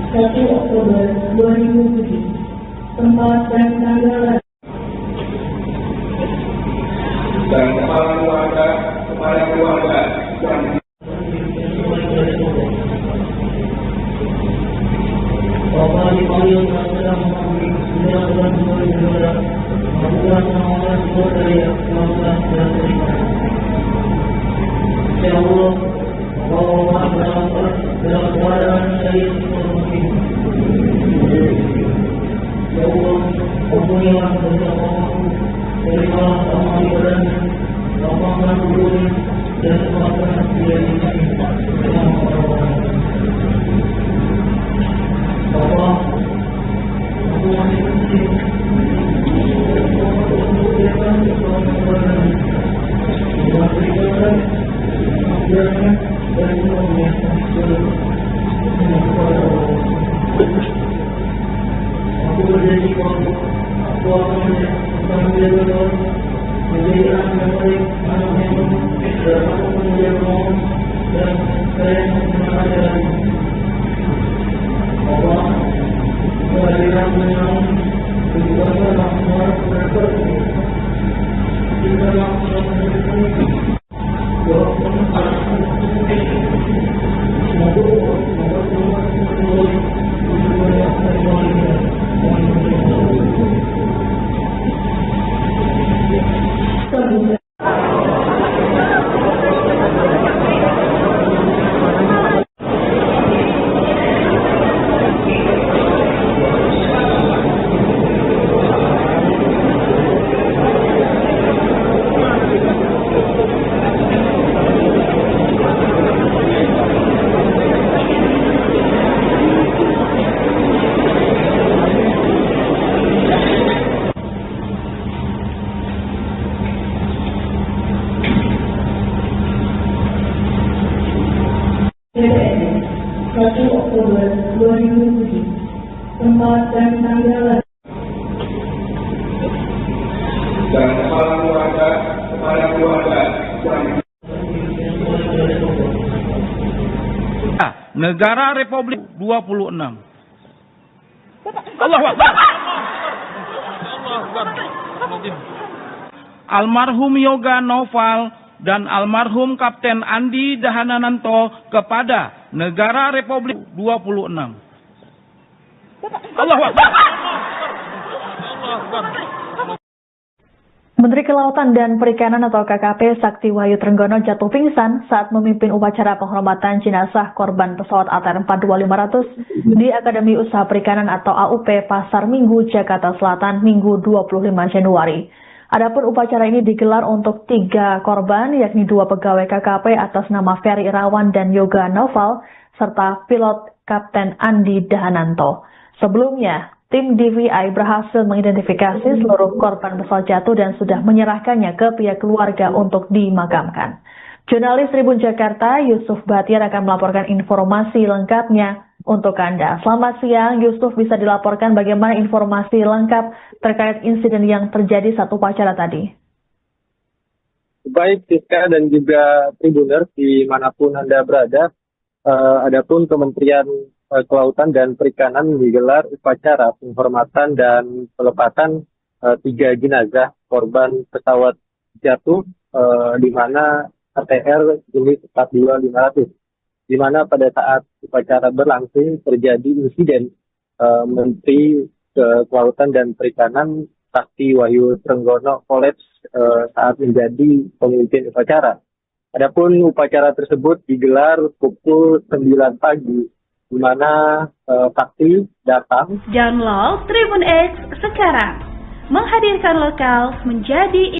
1 Oktober 2007, tempat dan tanggal dan kepada keluarga yang Bapak dipanggil dalam sudah negara, melakukan pengawalan budaya, melakukan dan beriman. Ya Allah, Allah dalam keadaan saya seperti ya Allah, ampunilah dosa aku, berikanlah amal ibadah, lapangkan hati dan tempatkan dia di sini. Bapak, aku masih kecil. Aku berjanji padamu, aku akan menjaga menjadi anak yang baik, anak yang baik, dan aku menjaga kamu dan saya mengenal jalan. Bapak, kehadiran menang, kebebasan, rahmat, dan dan Nanggala. Dan kepala keluarga Negara Republik 26. Allahu Akbar. Almarhum Yoga Noval dan almarhum Kapten Andi Dahananto kepada Negara Republik 26. Allahu Akbar. Menteri Kelautan dan Perikanan atau KKP Sakti Wahyu Trenggono jatuh pingsan saat memimpin upacara penghormatan jenazah korban pesawat ATR 42500 di Akademi Usaha Perikanan atau AUP Pasar Minggu, Jakarta Selatan, Minggu 25 Januari. Adapun upacara ini digelar untuk 3 korban, yakni 2 pegawai KKP atas nama Ferry Irawan dan Yoga Noval, serta pilot Kapten Andi Dahananto. Sebelumnya, tim DVI berhasil mengidentifikasi seluruh korban pesawat jatuh dan sudah menyerahkannya ke pihak keluarga untuk dimakamkan. Jurnalis Tribun Jakarta, Yusuf Batiar akan melaporkan informasi lengkapnya untuk Anda. Selamat siang, Yusuf, bisa dilaporkan bagaimana informasi lengkap terkait insiden yang terjadi saat upacara tadi? Baik, Siska dan juga Tribuners dimanapun Anda berada, adapun Kementerian Kelautan dan Perikanan menggelar upacara penghormatan dan pelepatan 3 jenazah korban pesawat jatuh di mana ATR jenis 42500, di mana pada saat upacara berlangsung terjadi insiden Menteri Kelautan dan Perikanan Sakti Wahyu Trenggono kolaps saat menjadi pemimpin upacara. Adapun upacara tersebut digelar pukul 9 pagi, di mana Sakti datang. Download Tribun X sekarang, menghadirkan lokal menjadi